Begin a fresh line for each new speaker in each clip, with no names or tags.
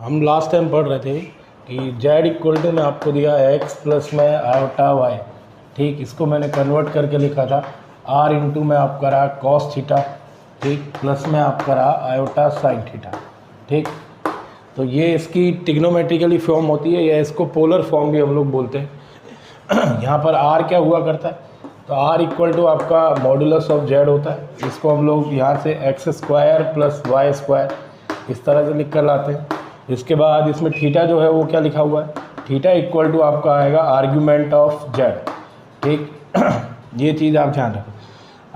हम last time पढ़ रहे थे कि जेड इक्वल टू में आपको दिया एक्स प्लस में आयोटा वाई, ठीक। इसको मैंने कन्वर्ट करके लिखा था आर इंटू में आपका रहा कॉस थीटा, ठीक, प्लस में आपका रहा आयोटा साइन थीटा, ठीक। तो ये इसकी टिग्नोमेट्रिकली फॉर्म होती है या इसको पोलर फॉर्म भी हम लोग बोलते हैं। यहाँ पर आर क्या हुआ करता है, तो आर इक्वल टू आपका मॉडुलस ऑफ जेड होता है। इसको हम लोग यहाँ से x square plus y square इस तरह से लिख कर लाते हैं। इसके बाद इसमें थीटा जो है वो क्या लिखा हुआ है, थीटा इक्वल टू आपका आएगा आर्ग्यूमेंट ऑफ जेड, ठीक। ये चीज़ आप ध्यान रखें,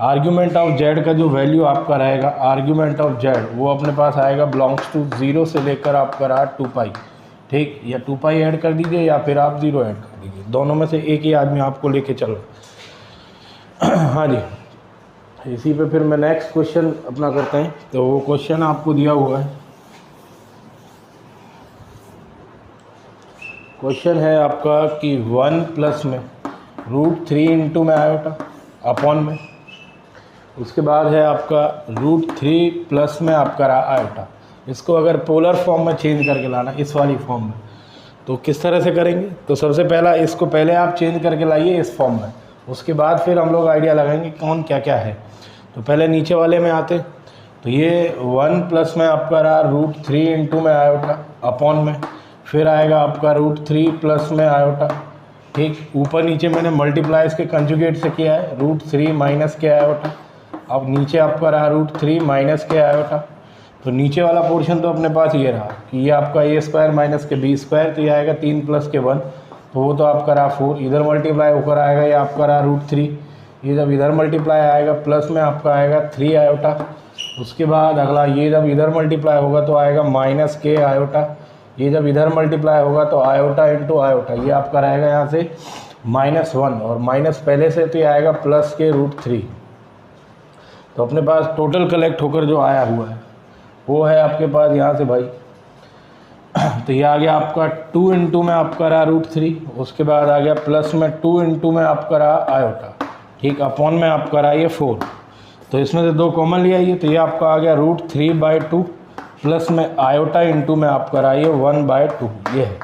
आर्ग्यूमेंट ऑफ जेड का जो वैल्यू आपका रहेगा, आर्ग्यूमेंट ऑफ जेड वो अपने पास आएगा बिलोंग्स टू 0 से लेकर आपका रहा 2 पाई, ठीक। या 2 पाई ऐड कर दीजिए या फिर आप 0 ऐड कर दीजिए, दोनों में से एक ही आदमी आपको लेके चलो। हाँ जी, इसी पे फिर मैं नेक्स्ट क्वेश्चन अपना करते हैं। तो वो क्वेश्चन आपको दिया हुआ है, क्वेश्चन है आपका कि 1 प्लस में √3 इंटू में आयोटा अपॉन में, उसके बाद है आपका √3 प्लस में आपका रहा आयोटा। इसको अगर पोलर फॉर्म में चेंज करके लाना, इस वाली फॉर्म में, तो किस तरह से करेंगे। तो सबसे पहला इसको पहले आप चेंज करके लाइए इस फॉर्म में, उसके बाद फिर हम लोग आइडिया लगाएंगे कौन क्या क्या है। तो पहले नीचे वाले में आते, तो ये 1 प्लस में आपका रहा √3 इंटू में आयोटा अपॉन में, फिर आएगा आपका √3 प्लस में आयोटा, ठीक। ऊपर नीचे मैंने मल्टीप्लाई इसके कंजुगेट से किया है, √3 माइनस के आयोटा। अब नीचे आपका रहा √3 माइनस के आयोटा। तो नीचे वाला पोर्शन तो अपने पास ये रहा कि ये आपका a स्क्वायर माइनस के b स्क्वायर, तो ये आएगा 3 प्लस के 1, तो वो तो आपका रहा 4। इधर मल्टीप्लाई होकर आएगा ये आपका रहा √3, ये जब इधर मल्टीप्लाई आएगा प्लस में आपका आएगा 3 आयोटा। उसके बाद अगला ये जब इधर मल्टीप्लाई होगा तो आएगा माइनस के आयोटा, ये जब इधर मल्टीप्लाई होगा तो आयोटा इंटू आयोटा, ये आपका रहेगा यहाँ से -1 और माइनस पहले से तो ये आएगा प्लस के √3। तो अपने पास टोटल कलेक्ट होकर जो आया हुआ है वो है आपके पास यहाँ से भाई, तो ये आ गया आपका 2 इंटू में आपका रहा √3, उसके बाद आ गया प्लस में 2 इंटू में आपका रहा आयोटा, ठीक, अपॉन में आपका रहा ये 4। तो इसमें से 2 कॉमन ले आइए, तो ये आपका आ गया √3/2 प्लस में आयोटा इंटू में आपका रहा ये 1/2, ये है,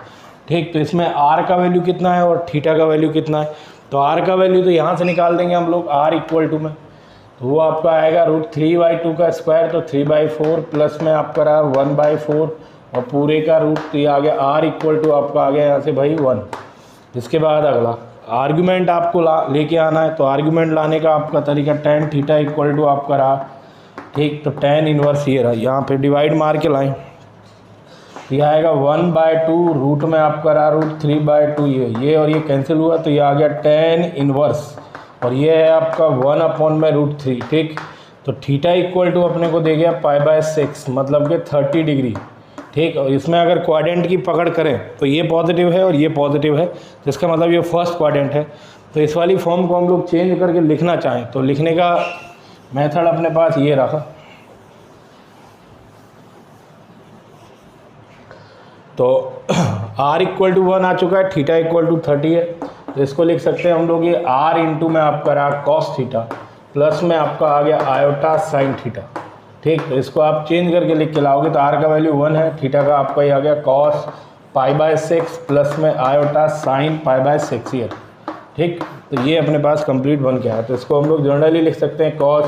ठीक। तो इसमें आर का वैल्यू कितना है और थीटा का वैल्यू कितना है, तो आर का वैल्यू तो यहाँ से निकाल देंगे हम लोग, आर इक्वल टू में, तो वो आपका आएगा √3/2 का स्क्वायर, तो 3/4 प्लस में आपका रहा 1/4 और पूरे का रूट, तो ये आ गया आर इक्वल टू आपका आ गया यहाँ से भाई 1। इसके बाद अगला आर्ग्यूमेंट आपको लेके आना है, तो आर्ग्यूमेंट लाने का आपका तरीका tan थीटा इक्वल टू आपका रहा, ठीक। तो tan इनवर्स ये रहा, यहाँ पे डिवाइड मार के लाएं, तो ये आएगा 1/2 रूट में आपका रहा √3/2, ये और ये कैंसिल हुआ, तो ये आ गया tan इनवर्स, और ये है आपका 1 अपॉन में √3, ठीक। तो थीटा इक्वल टू अपने को दे गया π/6, मतलब कि 30 डिग्री, ठीक। और इसमें अगर क्वाड्रेंट की पकड़ करें तो ये पॉजिटिव है और ये पॉजिटिव है, तो इसका मतलब ये फर्स्ट क्वाड्रेंट है। तो इस वाली फॉर्म को हम लोग चेंज करके लिखना चाहें तो लिखने का मेथड अपने पास ये रहा, तो r इक्वल टू 1 आ चुका है, थीटा इक्वल टू 30 है, तो इसको लिख सकते हैं हम लोग ये r इंटू में आपका रहा कॉस थीटा प्लस में आपका आ गया आयोटा साइन थीटा, ठीक। तो इसको आप चेंज करके लिख के लाओगे तो r का वैल्यू 1 है, थीटा का आपका ये आ गया कॉस π/6 प्लस में आयोटा साइन π/6 ईयर, ठीक। तो ये अपने पास कंप्लीट बन के आया। तो इसको हम लोग जनरली लिख सकते हैं कॉस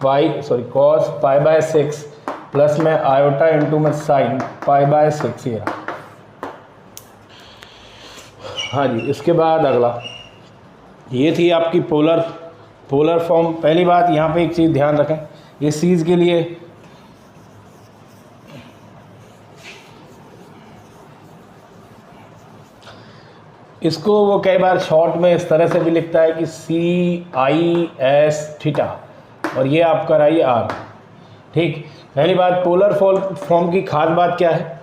π/6 प्लस में आयोटा इंटू में साइन π/6 ईयर। हाँ जी, इसके बाद अगला ये थी आपकी पोलर फॉर्म। पहली बात यहाँ पे एक चीज़ ध्यान रखें, इस चीज़ के लिए इसको वो कई बार शॉर्ट में इस तरह से भी लिखता है कि CIS थीटा और ये आपका रही R, ठीक। पहली बात पोलर फॉर्म की खास बात क्या है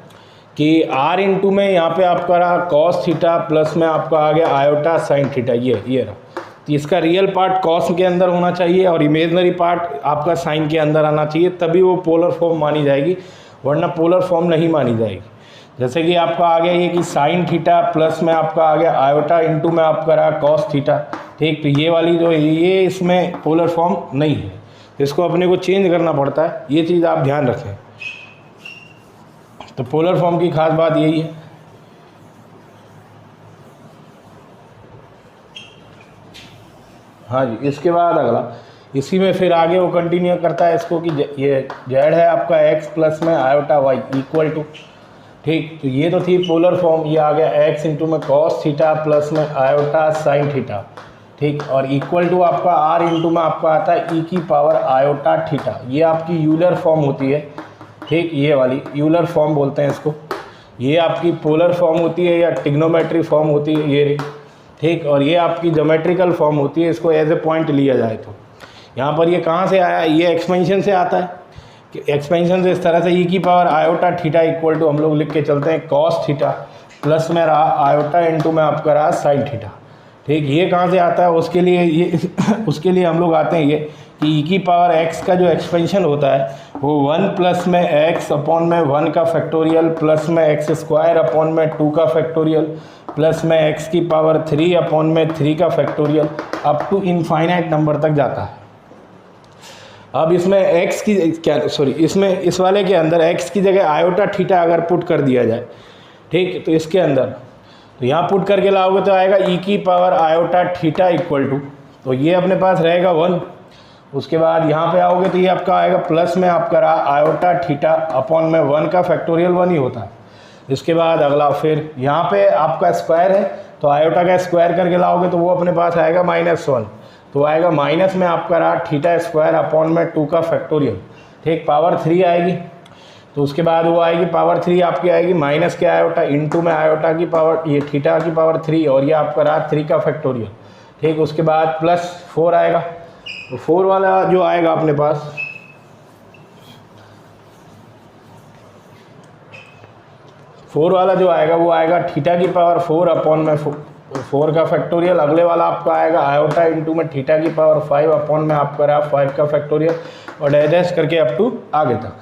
कि R इंटू में यहाँ पे आपका रहा कॉस थीटा प्लस में आपका आ गया आयोटा साइन थीटा, ये रहा। तो इसका रियल पार्ट कॉस के अंदर होना चाहिए और इमेजनरी पार्ट आपका साइन के अंदर आना चाहिए, तभी वो पोलर फॉर्म मानी जाएगी, वरना पोलर फॉर्म नहीं मानी जाएगी। जैसे कि आपका आ गया ये कि साइन थीटा प्लस में आपका आ गया आयोटा इंटू में आपका रहा कॉस थीटा, ठीक। तो ये वाली जो ये इसमें पोलर फॉर्म नहीं है, इसको अपने को चेंज करना पड़ता है, ये चीज़ आप ध्यान रखें। तो पोलर फॉर्म की खास बात यही है। हाँ जी, इसके बाद अगला इसी में फिर आगे वो कंटिन्यू करता है इसको कि ये जेड है आपका एक्स प्लस में आयोटा वाई इक्वल टू, ठीक। तो ये तो थी पोलर फॉर्म, ये आ गया एक्स इंटू में कॉस थीटा प्लस में आयोटा साइन थीटा, ठीक। और इक्वल टू आपका आर इंटू में आपका आता है ई की पावर आयोटा थीटा। ये आपकी यूलर फॉर्म होती है, ठीक। ये वाली यूलर फॉर्म बोलते हैं इसको। ये आपकी पोलर फॉर्म होती है या टिग्नोमेट्री फॉर्म होती है ये, ठीक। और ये आपकी ज्योमेट्रिकल फॉर्म होती है, इसको एज ए पॉइंट लिया जाए तो। यहाँ पर ये कहाँ से आया, ये एक्सपेंशन से आता है कि एक्सपेंशन से इस तरह से ई की power iota theta equal to हम लोग लिख के चलते हैं कॉस थीटा प्लस में रहा आयोटा इंटू में आपका रहा साइन थीटा, ठीक। ये कहाँ से आता है, उसके लिए ये उसके लिए हम लोग आते हैं ये कि ई की पावर एक्स का जो एक्सपेंशन होता है वो 1 प्लस में एक्स अपॉन में 1 का फैक्टोरियल प्लस में एक्स स्क्वायर अपॉन में 2 का फैक्टोरियल प्लस में एक्स की पावर 3 अपॉन में 3 का factorial up to infinite number तक जाता है। अब इसमें एक्स की इसमें इस वाले के अंदर एक्स की जगह आयोटा थीटा अगर पुट कर दिया जाए, ठीक। तो इसके अंदर तो यहाँ पुट करके लाओगे तो आएगा ई की power iota theta equal to, तो ये अपने पास रहेगा 1। उसके बाद यहाँ पे आओगे तो ये आपका आएगा प्लस में आपका रहा आयोटा थीटा अपॉन में 1 का फैक्टोरियल 1 ही होता है। इसके बाद अगला फिर यहाँ पे आपका स्क्वायर है तो आयोटा का स्क्वायर करके लाओगे तो वो अपने पास आएगा -1, तो आएगा माइनस में आपका रहा थीटा स्क्वायर अपॉन में 2 का फैक्टोरियल, ठीक। पावर 3 आएगी, तो उसके बाद वो आएगी पावर 3 आपकी आएगी माइनस के आयोटा इंटू में आयोटा की पावर ये थीटा की पावर 3 और ये आपका रहा 3 का फैक्टोरियल, ठीक। उसके बाद प्लस 4 आएगा, तो 4 वाला जो आएगा अपने पास वो आएगा थीटा की पावर 4 अपॉन में 4 का फैक्टोरियल। अगले वाला आपका आएगा आयोटा इंटू में थीटा की पावर 5 अपॉन में आपका रहा 5 का फैक्टोरियल और डैश करके अप टू आगे तक।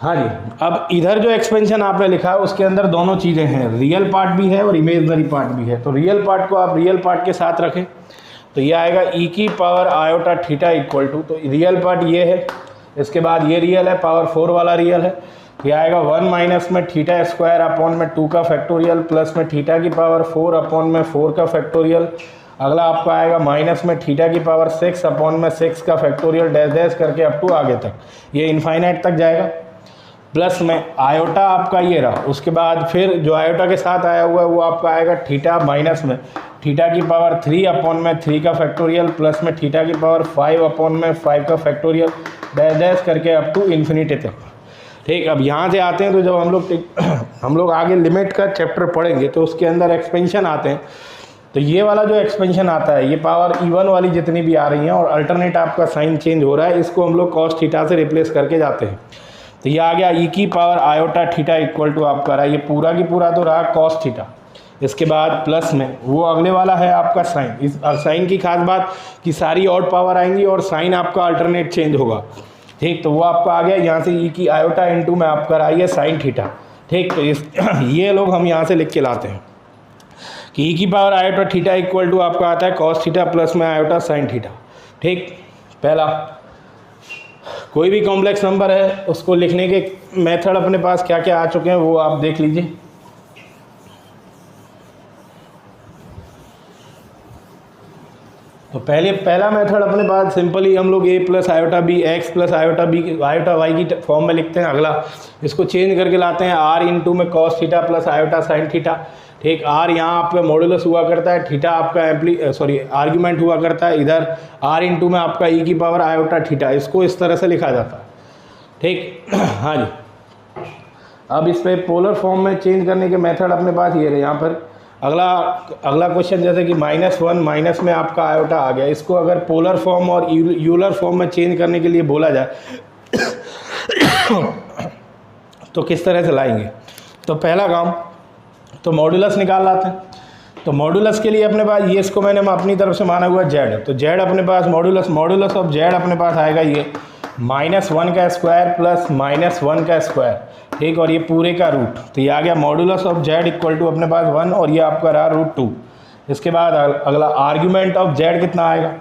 हाँ जी, अब इधर जो एक्सपेंशन आपने लिखा है उसके अंदर दोनों चीज़ें हैं, रियल पार्ट भी है और इमेजनरी पार्ट भी है। तो रियल पार्ट को आप रियल पार्ट के साथ रखें तो ये आएगा ई की power iota theta equal to, तो रियल पार्ट ये है, इसके बाद ये रियल है, पावर 4 वाला रियल है, ये आएगा 1 माइनस में थीटा स्क्वायर अपॉन में 2 का फैक्टोरियल प्लस में थीटा की पावर 4 अपॉन में 4 का फैक्टोरियल। अगला आपका आएगा माइनस में थीटा की पावर 6 अपॉन में 6 का फैक्टोरियल डैश करके अप टू आगे तक, ये इनफाइनाइट तक जाएगा। प्लस में आयोटा आपका ये रहा, उसके बाद फिर जो आयोटा के साथ आया हुआ है वो आपका आएगा थीटा माइनस में थीटा की पावर 3 अपॉन में 3 का फैक्टोरियल प्लस में थीटा की पावर 5 अपॉन में 5 का फैक्टोरियल डैश करके अप टू इन्फिनिटी तक, ठीक। अब यहाँ से आते हैं तो जब हम लोग आगे लिमिट का चैप्टर पढ़ेंगे तो उसके अंदर एक्सपेंशन आते हैं। तो ये वाला जो एक्सपेंशन आता है ये पावर इवन वाली जितनी भी आ रही हैं और अल्टरनेट आपका साइन चेंज हो रहा है, इसको हम लोग कॉस थीटा से रिप्लेस करके जाते हैं। तो ये आ गया ई की power iota theta equal to आपका रहा, ये पूरा की पूरा तो रहा कॉस थीटा। इसके बाद प्लस में वो अगले वाला है आपका साइन। इस साइन की खास बात कि सारी और पावर आएंगी और साइन आपका अल्टरनेट चेंज होगा, ठीक। तो वो आपका आ गया यहाँ से ई की आयोटा इंटू में आपका रहा है साइन थीटा, ठीक। तो इस ये लोग हम यहाँ से लिख के लाते हैं कि ई की power iota theta equal to आपका आता है कॉस थीटा प्लस में आयोटा साइन थीटा, ठीक। पहला कोई भी कॉम्प्लेक्स नंबर है उसको लिखने के मेथड अपने पास क्या क्या आ चुके हैं वो आप देख लीजिए। तो पहला मेथड अपने पास सिंपली हम लोग a plus iota b x plus iota b iota y की फॉर्म में लिखते हैं। अगला इसको चेंज करके लाते हैं r इंटू में cos theta plus iota sine theta, ठीक। r यहाँ आपका मॉडुलस हुआ करता है, थीटा आपका आर्ग्यूमेंट हुआ करता है, इधर r इंटू में आपका e की पावर आयोटा थीटा, इसको इस तरह से लिखा जाता है, ठीक। हाँ जी, अब इस पर पोलर फॉर्म में चेंज करने के मेथड अपने पास ये रहे। यहाँ पर अगला क्वेश्चन जैसे कि -1 माइनस में आपका आयोटा आ गया, इसको अगर पोलर फॉर्म और यूलर फॉर्म में चेंज करने के लिए बोला जाए तो किस तरह से लाएंगे। तो पहला काम तो मॉडुलस निकाल लाते हैं। तो मॉडुलस के लिए अपने पास ये इसको मैंने अपनी तरफ से माना हुआ z, तो z अपने पास मॉडुलस ऑफ z अपने पास आएगा ये -1 का स्क्वायर प्लस -1 का स्क्वायर, ठीक। और ये पूरे का रूट, तो ये आ गया modulus of z equal to अपने पास 1 और ये आपका रहा √2। इसके बाद अगला आर्ग्यूमेंट ऑफ z कितना आएगा,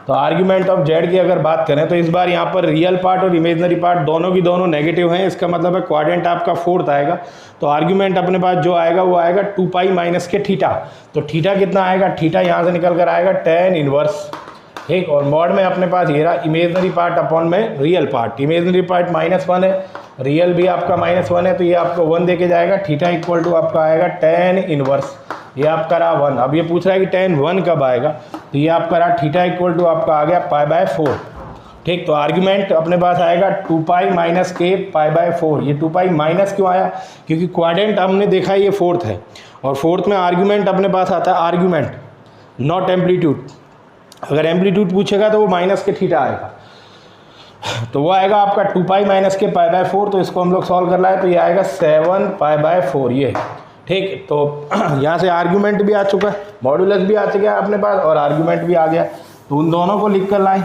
तो आर्ग्यूमेंट ऑफ जेड की अगर बात करें तो इस बार यहाँ पर रियल पार्ट और इमेजनरी पार्ट दोनों की दोनों नेगेटिव हैं, इसका मतलब है क्वाड्रेंट आपका फोर्थ आएगा। तो आर्ग्यूमेंट अपने पास जो आएगा वो आएगा 2 पाई माइनस के थीटा। तो थीटा कितना आएगा, थीटा यहाँ से निकल कर आएगा tan इनवर्स, ठीक। और मॉड में अपने पास ये रहा इमेजनरी पार्ट अपॉन में रियल पार्ट, इमेजनरी पार्ट -1 है, रियल भी आपका -1 है, तो ये आपको 1 दे के जाएगा। थीटा इक्वल टू आपका आएगा tan इनवर्स, ये आपका रहा 1। अब ये पूछ रहा है कि tan 1 कब आएगा, तो ये आपका रहा थीटा इक्वल टू आपका आ गया π/4, ठीक। तो आर्ग्यूमेंट अपने पास आएगा 2 पाई माइनस के π/4। ये 2 पाई माइनस क्यों आया, क्योंकि क्वाड्रेंट हमने देखा ये फोर्थ है, और फोर्थ में आर्ग्यूमेंट अपने पास आता है आर्ग्यूमेंट नॉट एम्पलीट्यूड। अगर एम्पलीट्यूड पूछेगा तो वो माइनस के थीटा आएगा, तो वो आएगा आपका 2 पाई माइनस के π/4। तो इसको हम लोग सॉल्व कर रहा है, तो ये आएगा 7 π/4 ये, ठीक। तो यहाँ से आर्ग्यूमेंट भी आ चुका है, मॉड्यूलस भी आ चुका है अपने पास, और आर्ग्यूमेंट भी आ गया। तो उन दोनों को लिख कर लाएं।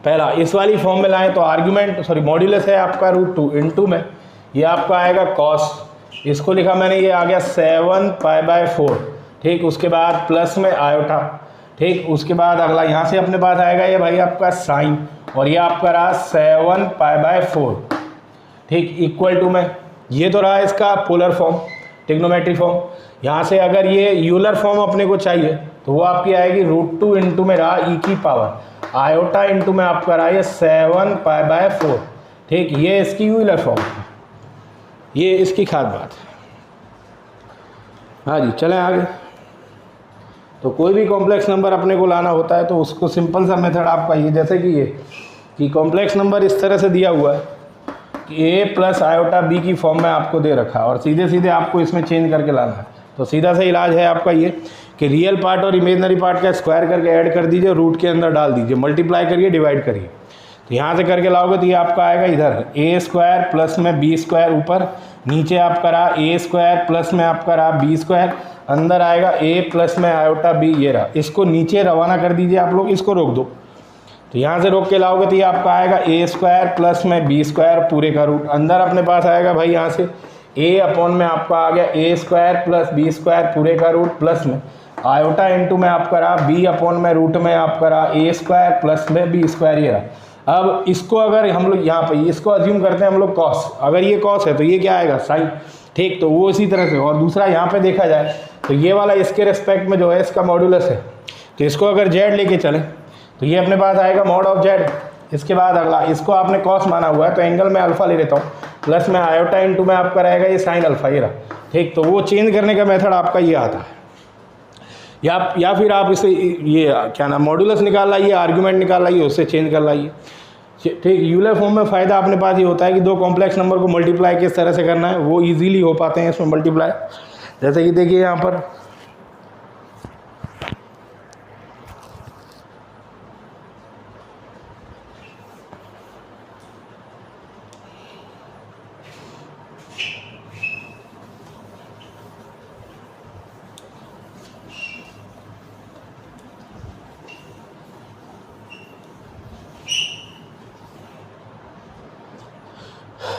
पहला इस वाली फॉर्म में लाएं तो आर्ग्यूमेंट मॉड्यूलस है आपका √2 इंटू में ये आपका आएगा कॉस, इसको लिखा मैंने, ये आ गया 7 π/4, ठीक। उसके बाद प्लस में आयोटा, ठीक। उसके बाद अगला यहाँ से अपने पास आएगा ये भाई आपका साइन, और ये आपका रहा 7 π/4, ठीक। इक्वल टू में ये तो रहा इसका पोलर फॉर्म, ट्रिग्नोमेट्री फॉर्म। यहाँ से अगर ये यूलर फॉर्म अपने को चाहिए तो वो आपकी आएगी √2 इंटू में रहा ई की पावर आयोटा इंटू में आपका रहा ये 7 π/4, ठीक। ये इसकी यूलर फॉर्म है, ये इसकी खास बात है। हाँ जी, चलें आगे। तो कोई भी कॉम्प्लेक्स नंबर अपने को लाना होता है तो उसको सिंपल सा मेथड आपका ये, जैसे कि ये कि कॉम्प्लेक्स नंबर इस तरह से दिया हुआ है कि a प्लस आयोटा b की फॉर्म में आपको दे रखा है, और सीधे सीधे आपको इसमें चेंज करके लाना है। तो सीधा सा इलाज है आपका ये कि रियल पार्ट और इमेजनरी पार्ट का स्क्वायर करके ऐड कर दीजिए, रूट के अंदर डाल दीजिए, मल्टीप्लाई करिए, डिवाइड करिए। तो यहाँ से करके लाओगे तो ये आपका आएगा इधर a² प्लस में b² ऊपर, नीचे आपका रहा a² प्लस में आपका रहा b², अंदर आएगा a प्लस में आयोटा b, ये रहा। इसको नीचे रवाना कर दीजिए आप लोग, इसको रोक दो। तो यहाँ से रोक के लाओगे तो ये आपका आएगा a² प्लस में b² पूरे का रूट, अंदर अपने पास आएगा भाई यहाँ से a अपॉन में आपका आ गया a² प्लस b² पूरे का रूट, प्लस में आयोटा इंटू में आपका रहा b अपॉन में रूट में आपका रहा a² प्लस में b², ये रहा। अब इसको अगर हम लोग यहाँ पे इसको अज्यूम करते हैं हम लोग कॉस, अगर ये कॉस है तो ये क्या आएगा साइन, ठीक। तो वो इसी तरह से, और दूसरा यहाँ पे देखा जाए तो ये वाला इसके रिस्पेक्ट में जो है इसका मॉड्यूलस है, तो इसको अगर जेड लेके चले तो ये अपने पास आएगा मॉड ऑफ जेड। इसके बाद अगला, इसको आपने कॉस माना हुआ है तो एंगल में अल्फा ले लेता हूँ, प्लस में आयोटा इंटू में आपका रहेगा ये साइन अल्फा, ये रहा, ठीक। तो वो चेंज करने का मेथड आपका ये आता है, या फिर आप इसे ये क्या नाम मॉड्यूलस निकाल लाइए, आर्ग्यूमेंट निकाल लाइए, उससे चेंज कर लाइए, ठीक। यूलर फॉर्म में फ़ायदा अपने पास ये होता है कि दो कॉम्प्लेक्स नंबर को मल्टीप्लाई किस तरह से करना है वो इजीली हो पाते हैं इसमें मल्टीप्लाई। जैसे कि देखिए यहाँ पर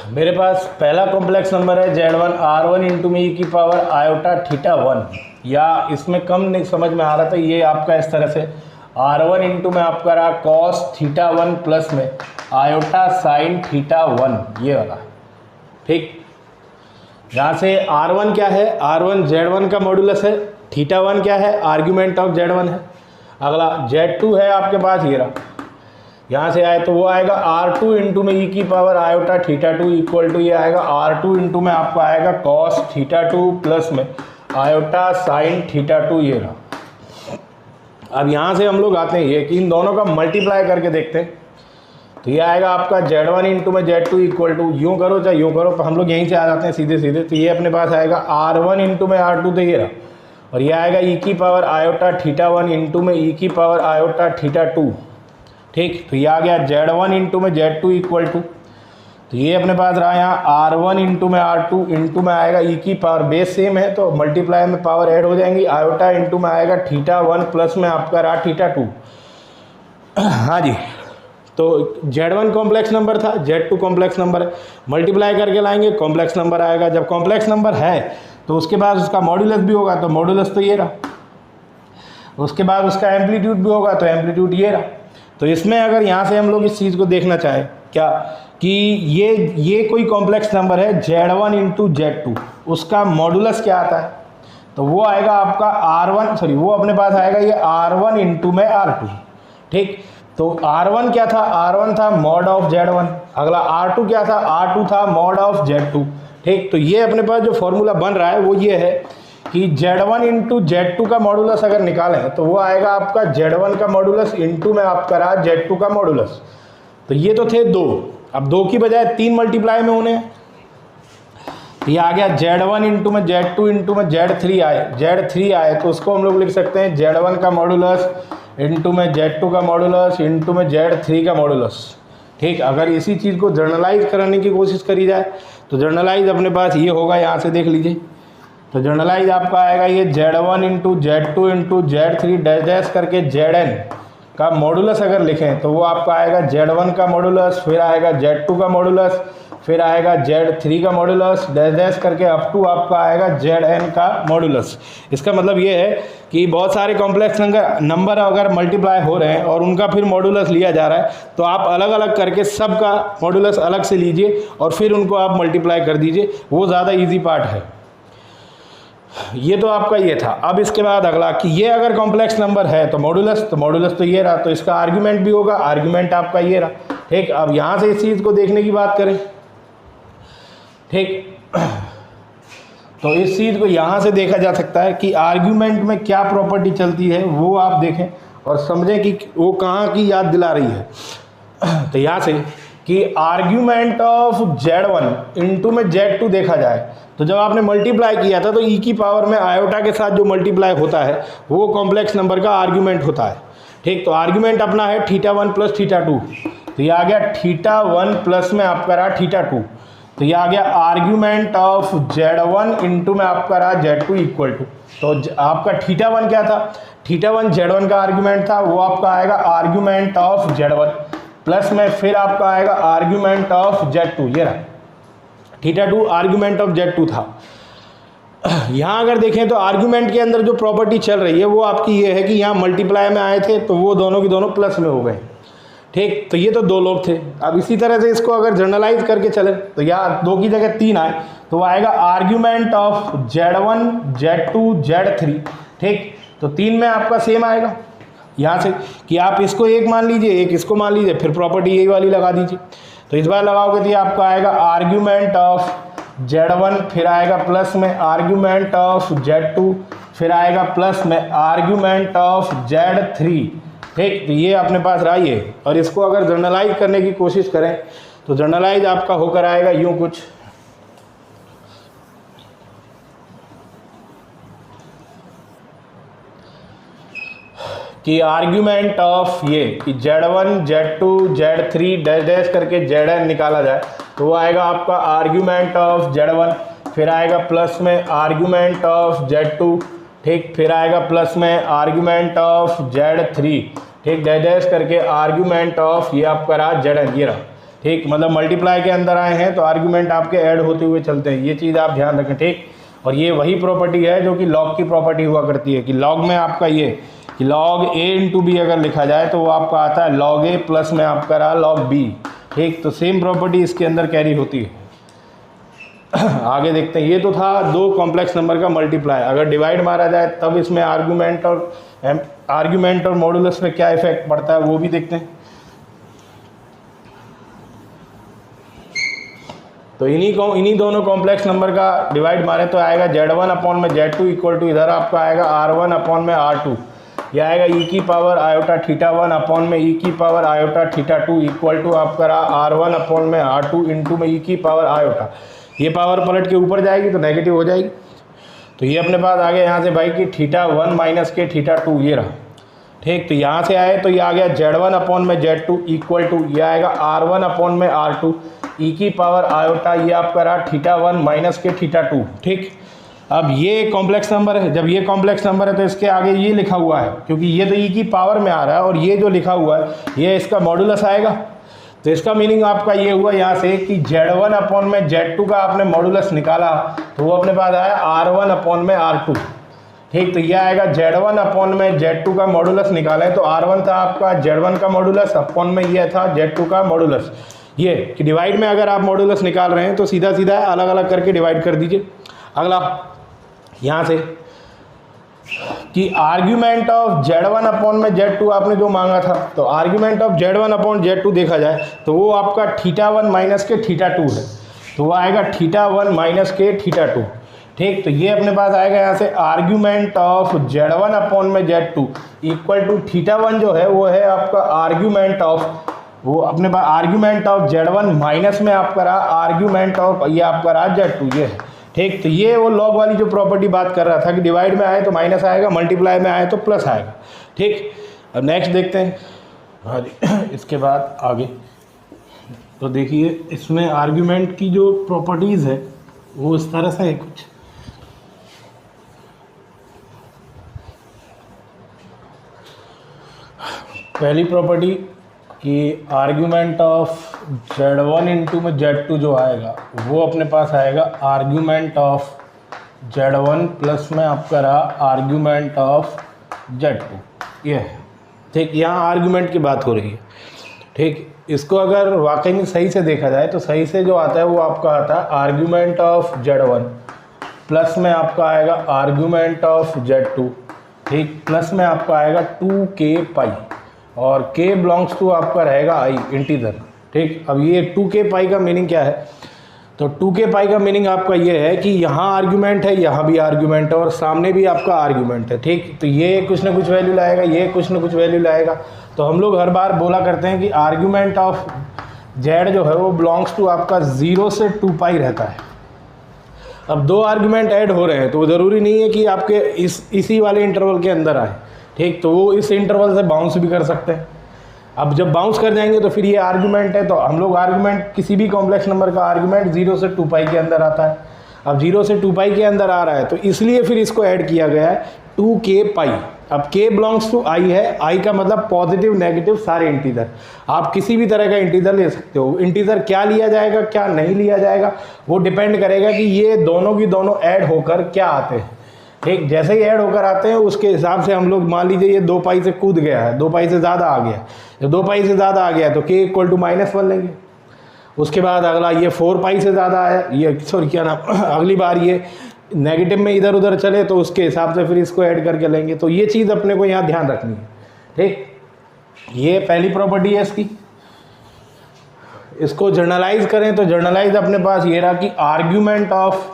मेरे पास पहला कॉम्प्लेक्स नंबर है Z1 R1 इंटू में ई की पावर आयोटा थीटा 1, या इसमें कम नहीं समझ में आ रहा था, ये आपका इस तरह से R1 इंटू में आपका रहा कॉस थीटा 1 प्लस में आयोटा साइन थीटा 1, ये वाला, ठीक। यहाँ से R1 क्या है, R1 Z1 का मॉड्यूलस है, थीटा 1 क्या है, आर्ग्यूमेंट ऑफ Z1 है। अगला Z2 है आपके पास, ये रहा, यहाँ से आए तो वो आएगा R2 इंटू में ई की power iota theta 2 equal to ये आएगा R2 इंटू में आपका आएगा कॉस थीटा 2 प्लस में आयोटा साइन थीटा 2, ये रहा। अब यहाँ से हम लोग आते हैं ये कि इन दोनों का मल्टीप्लाई करके देखते हैं, तो ये आएगा आपका Z1 इंटू में Z2 इक्वल टू, यूँ करो चाहे यूँ करो, हम लोग यहीं से आ जाते हैं सीधे सीधे। तो ये अपने पास आएगा R1 इंटू में R2, तो ये रहा, और ये आएगा ई की पावर आयोटा थीटा 1 इंटू में ई की पावर आयोटा थीटा 2, ठीक। तो ये आ गया Z1 इंटू में Z2 इक्वल टू, तो ये अपने पास रहा यहाँ R1 इंटू में R2 इंटू में आएगा ई की पावर, बेस सेम है तो मल्टीप्लाई में पावर ऐड हो जाएंगी, आयोटा इंटू में आएगा थीटा 1 प्लस में आपका रहा थीटा 2। हाँ जी, तो Z1 कॉम्प्लेक्स नंबर था, Z2 कॉम्प्लेक्स नंबर है, मल्टीप्लाई करके लाएंगे कॉम्प्लेक्स नंबर आएगा। जब कॉम्प्लेक्स नंबर है तो उसके बाद उसका मॉड्यूलस भी होगा, तो मॉड्यूलस तो ये रहा। उसके बाद उसका एम्पलीट्यूड भी होगा, तो एम्पलीट्यूड ये रहा। तो इसमें अगर यहाँ से हम लोग इस चीज़ को देखना चाहें क्या कि ये कोई कॉम्प्लेक्स नंबर है Z1 इंटू Z2, उसका मॉड्यूलस क्या आता है, तो वो आएगा आपका R1, सॉरी वो अपने पास आएगा ये R1 इंटू में R2। ठीक, तो R1 क्या था, R1 था मॉड ऑफ Z1, अगला R2 क्या था, R2 था मॉड ऑफ Z2। ठीक, तो ये अपने पास जो फॉर्मूला बन रहा है वो ये है कि Z1 इंटू Z2 का मॉडुलस अगर निकालें तो वो आएगा आपका Z1 का मॉडुलस इंटू में आपका रहा Z2 का मॉडुलस। तो ये तो थे 2, अब 2 की बजाय 3 मल्टीप्लाई में होने, ये आ गया Z1 इंटू में Z2 इंटू में Z3 आए तो उसको हम लोग लिख सकते हैं Z1 का मॉडुलस इंटू में Z2 का मॉडुलस इंटू में Z3 का मॉडुलस। ठीक, अगर इसी चीज़ को जर्नलाइज करने की कोशिश करी जाए तो जर्नलाइज अपने पास ये होगा, यहाँ से देख लीजिए, तो जर्नलाइज आपका आएगा ये Z1 into Z2 into Z3 dash dash करके Zn का मॉडुलस अगर लिखें तो वो आपका आएगा Z1 का मॉडुलस, फिर आएगा Z2 का मॉडुलस, फिर आएगा Z3 का मॉडुलस डैश डैश करके अप टू आपका आएगा Zn का मॉडुलस। इसका मतलब ये है कि बहुत सारे कॉम्प्लेक्स नंबर अगर मल्टीप्लाई हो रहे हैं और उनका फिर मॉडुलस लिया जा रहा है तो आप अलग अलग करके सबका मॉडुलस अलग से लीजिए और फिर उनको आप मल्टीप्लाई कर दीजिए, वो ज़्यादा ईजी पार्ट है। ये तो आपका ये था। अब इसके बाद अगला कि ये अगर कॉम्प्लेक्स नंबर है तो मॉडुलस तो ये रहा, तो इसका आर्ग्यूमेंट भी होगा, आर्ग्यूमेंट आपका ये रहा। ठीक, अब यहाँ से इस चीज़ को देखने की बात करें, ठीक, तो इस चीज़ को यहाँ से देखा जा सकता है कि आर्ग्यूमेंट में क्या प्रॉपर्टी चलती है वो आप देखें और समझें कि वो कहाँ की याद दिला रही है। तो यहाँ से कि आर्ग्यूमेंट ऑफ Z1 इंटू में Z2 देखा जाए तो जब आपने मल्टीप्लाई किया था तो e की पावर में आयोटा के साथ जो मल्टीप्लाई होता है वो कॉम्प्लेक्स नंबर का आर्ग्यूमेंट होता है। ठीक, तो आर्ग्यूमेंट अपना है θ1 प्लस θ2, तो ये आ गया θ1 प्लस में आपका रहा θ2, तो ये आ गया आर्ग्यूमेंट ऑफ Z1 इंटू में आपका रहा Z2 इक्वल टू, तो आपका θ1 क्या था, θ1 Z1 का आर्ग्यूमेंट था, वो आपका आएगा आर्ग्यूमेंट ऑफ Z1 प्लस में फिर आपका आएगा आर्ग्यूमेंट ऑफ Z2, ये रहा θ2 आर्ग्यूमेंट ऑफ Z2 था। यहाँ अगर देखें तो आर्ग्यूमेंट के अंदर जो प्रॉपर्टी चल रही है वो आपकी ये है कि यहाँ मल्टीप्लाई में आए थे तो वो दोनों की दोनों प्लस में हो गए। ठीक, तो ये तो 2 लोग थे। अब इसी तरह से इसको अगर जर्नलाइज करके चले तो यहाँ 2 की जगह 3 आए तो वो आएगा argument of Z1 Z2 Z3। ठीक, तो 3 में आपका सेम आएगा यहाँ से कि आप इसको एक मान लीजिए, एक इसको मान लीजिए, फिर प्रॉपर्टी यही वाली लगा दीजिए। तो इस बार लगाओगे तो ये आपका आएगा आर्ग्यूमेंट ऑफ Z1, फिर आएगा प्लस में आर्ग्यूमेंट ऑफ Z2, फिर आएगा प्लस में आर्ग्यूमेंट ऑफ Z3। ठीक, तो ये अपने पास रहा ये, और इसको अगर जर्नलाइज करने की कोशिश करें तो जर्नलाइज आपका होकर आएगा यूँ कुछ कि आर्ग्यूमेंट ऑफ ये कि Z1 Z2 Z3 dash dash करके Zn निकाला जाए तो वो आएगा आपका आर्ग्यूमेंट ऑफ Z1, फिर आएगा प्लस में आर्ग्यूमेंट ऑफ Z2, ठीक, फिर आएगा प्लस में आर्ग्यूमेंट ऑफ Z3, ठीक, डैश डैश करके आर्ग्यूमेंट ऑफ ये आपका रहा Zn, ये रहा। ठीक, मतलब मल्टीप्लाई के अंदर आए हैं तो आर्ग्यूमेंट आपके ऐड होते हुए चलते हैं, ये चीज़ आप ध्यान रखें। ठीक, और ये वही प्रॉपर्टी है जो कि लॉग की प्रॉपर्टी हुआ करती है कि लॉग में आपका ये कि log a इंटू बी अगर लिखा जाए तो वो आपका आता है log a प्लस में आपका रहा log b। ठीक, तो सेम प्रॉपर्टी इसके अंदर कैरी होती है। आगे देखते हैं, ये तो था 2 कॉम्प्लेक्स नंबर का मल्टीप्लाई। अगर डिवाइड मारा जाए तब इसमें आर्ग्यूमेंट और मॉडुलस पे क्या इफेक्ट पड़ता है वो भी देखते हैं। तो इन्हीं दोनों कॉम्प्लेक्स नंबर का डिवाइड मारे तो आएगा Z1 अपॉन में Z2 इक्वल टू इधर आपका आएगा R1 अपॉन में R2, यह आएगा e की पावर आयोटा θ1 अपॉन में e की पावर आयोटा θ2 इक्वल टू आपका रहा R1 अपॉन में R2 इंटू में e की पावर आयोटा। ये पावर पलट के ऊपर जाएगी तो नेगेटिव हो जाएगी, तो ये अपने पास आ गया यहाँ से भाई कि θ1 माइनस के θ2, ये रहा। ठीक, तो यहाँ से आए तो ये आ गया Z1 अपॉन में Z2 इक्वल टू ये आएगा R1 अपॉन में R2 e की पावर आयोटा, ये आपका रहा θ1 माइनस के θ2। ठीक, अब ये कॉम्प्लेक्स नंबर है, जब ये कॉम्प्लेक्स नंबर है तो इसके आगे ये लिखा हुआ है, क्योंकि ये तो ई की पावर में आ रहा है और ये जो लिखा हुआ है ये इसका मॉडुलस आएगा। तो इसका मीनिंग आपका ये हुआ यहाँ से कि Z1 अपॉन में Z2 का आपने मॉडुलस निकाला तो वो अपने पास आया R1 अपॉन में R2। ठीक, तो ये आएगा Z1 अपॉन में Z2 का मॉडुलस निकाला है तो R1 था आपका Z1 का मॉडुलस, अपॉन में ये था Z2 का मॉडुलस। ये कि डिवाइड में अगर आप मॉडुलस निकाल रहे हैं तो सीधा सीधा अलग अलग करके डिवाइड कर दीजिए। अगला यहाँ से कि आर्ग्यूमेंट ऑफ Z1 अपॉन में Z2 आपने जो मांगा था, तो argument of Z1 upon Z2 देखा जाए तो वो आपका θ1 माइनस के θ2 है, तो वो आएगा θ1 माइनस के θ2। ठीक, तो ये अपने पास आएगा यहाँ से आर्ग्यूमेंट ऑफ Z1 अपॉन में Z2 इक्वल टू θ1 जो है वो है आपका आर्ग्यूमेंट ऑफ, वो अपने पास आर्ग्यूमेंट ऑफ Z1 माइनस में आपका रहा आर्ग्यूमेंट ऑफ ये आपका रहा Z2 ये है। ठीक, तो ये वो लॉग वाली जो प्रॉपर्टी बात कर रहा था कि डिवाइड में आए तो माइनस आएगा, मल्टीप्लाई में आए तो प्लस आएगा। ठीक, अब नेक्स्ट देखते हैं। हाँ जी, इसके बाद आगे तो देखिए इसमें आर्ग्यूमेंट की जो प्रॉपर्टीज़ है वो इस तरह से है कुछ। पहली प्रॉपर्टी कि आर्ग्यूमेंट ऑफ Z1 इंटू में Z2 जो आएगा वो अपने पास आएगा आर्ग्यूमेंट ऑफ Z1 प्लस में आपका रहा आर्ग्यूमेंट ऑफ Z2 ये है। ठीक, यहाँ आर्ग्यूमेंट की बात हो रही है। ठीक, इसको अगर वाकई में सही से देखा जाए तो सही से जो आता है वो आपका आता है आर्ग्यूमेंट ऑफ Z1 प्लस में आपका आएगा आर्ग्यूमेंट ऑफ Z2। ठीक, प्लस में आपका आएगा 2k पाई और k बिलोंग्स टू आपका रहेगा i इंटीजर। ठीक, अब ये 2k पाई का मीनिंग क्या है, तो 2k पाई का मीनिंग आपका ये है कि यहाँ आर्ग्यूमेंट है, यहाँ भी आर्ग्यूमेंट है और सामने भी आपका आर्ग्यूमेंट है। ठीक, तो ये कुछ ना कुछ वैल्यू लाएगा, ये कुछ ना कुछ वैल्यू लाएगा। तो हम लोग हर बार बोला करते हैं कि आर्ग्यूमेंट ऑफ z जो है वो बिलोंग्स टू आपका 0 से 2 पाई रहता है। अब दो आर्ग्यूमेंट ऐड हो रहे हैं तो ज़रूरी नहीं है कि आपके इसी वाले इंटरवल के अंदर आए। ठीक, तो वो इस इंटरवल से बाउंस भी कर सकते हैं। अब जब बाउंस कर जाएंगे तो फिर ये आर्ग्यूमेंट है, तो हम लोग आर्ग्यूमेंट किसी भी कॉम्प्लेक्स नंबर का आर्ग्यूमेंट 0 से 2 पाई के अंदर आता है। अब 0 से 2 पाई के अंदर आ रहा है तो इसलिए फिर इसको ऐड किया गया है 2k पाई। अब k बिलोंग्स टू i है, i का मतलब पॉजिटिव नेगेटिव सारे इंटीजर। आप किसी भी तरह का इंटीजर ले सकते हो। इंटीजर क्या लिया जाएगा क्या नहीं लिया जाएगा वो डिपेंड करेगा कि ये दोनों की दोनों ऐड होकर क्या आते हैं। ठीक, जैसे ही ऐड होकर आते हैं उसके हिसाब से हम लोग मान लीजिए ये 2 पाई से कूद गया है, 2 पाई से ज़्यादा आ गया, जब 2 पाई से ज़्यादा आ गया तो k इक्वल टू -1 लेंगे। उसके बाद अगला ये 4 पाई से ज़्यादा है, ये सॉरी क्या नाम अगली बार ये नेगेटिव में इधर उधर चले तो उसके हिसाब से फिर इसको ऐड करके लेंगे। तो ये चीज़ अपने को यहाँ ध्यान रखनी है। ठीक, ये पहली प्रॉपर्टी है इसकी। इसको जर्नलाइज करें तो जर्नलाइज अपने पास ये रहा कि आर्ग्यूमेंट ऑफ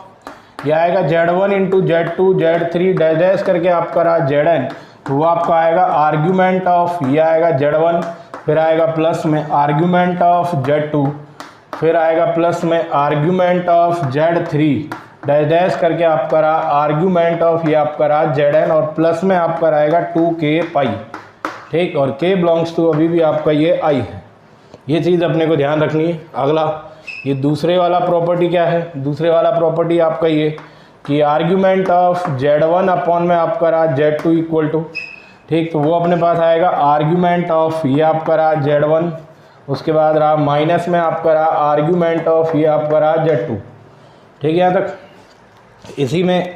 यह आएगा Z1 into Z2 Z3 dash dash करके आपका रहा Zn, तो वो आपका आएगा आर्ग्यूमेंट ऑफ ये आएगा Z1, फिर आएगा प्लस में आर्ग्यूमेंट ऑफ Z2, फिर आएगा प्लस में argument of Z3 dash dash करके आपका रहा आर्ग्यूमेंट ऑफ ये आपका रहा Zn और प्लस में आपका रहेगा 2k पाई। ठीक, और k बिलोंग्स टू अभी भी आपका ये i है। ये चीज़ अपने को ध्यान रखनी है। अगला ये दूसरे वाला प्रॉपर्टी क्या है, दूसरे वाला प्रॉपर्टी आपका ये कि आर्ग्यूमेंट ऑफ Z1 अपॉन में आपका रहा Z2 इक्वल टू। ठीक, तो वो अपने पास आएगा आर्ग्यूमेंट ऑफ ये आपका रहा Z1, उसके बाद रहा माइनस में आपका रहा आर्ग्यूमेंट ऑफ ये आपका रहा Z2। ठीक है, यहाँ तक। इसी में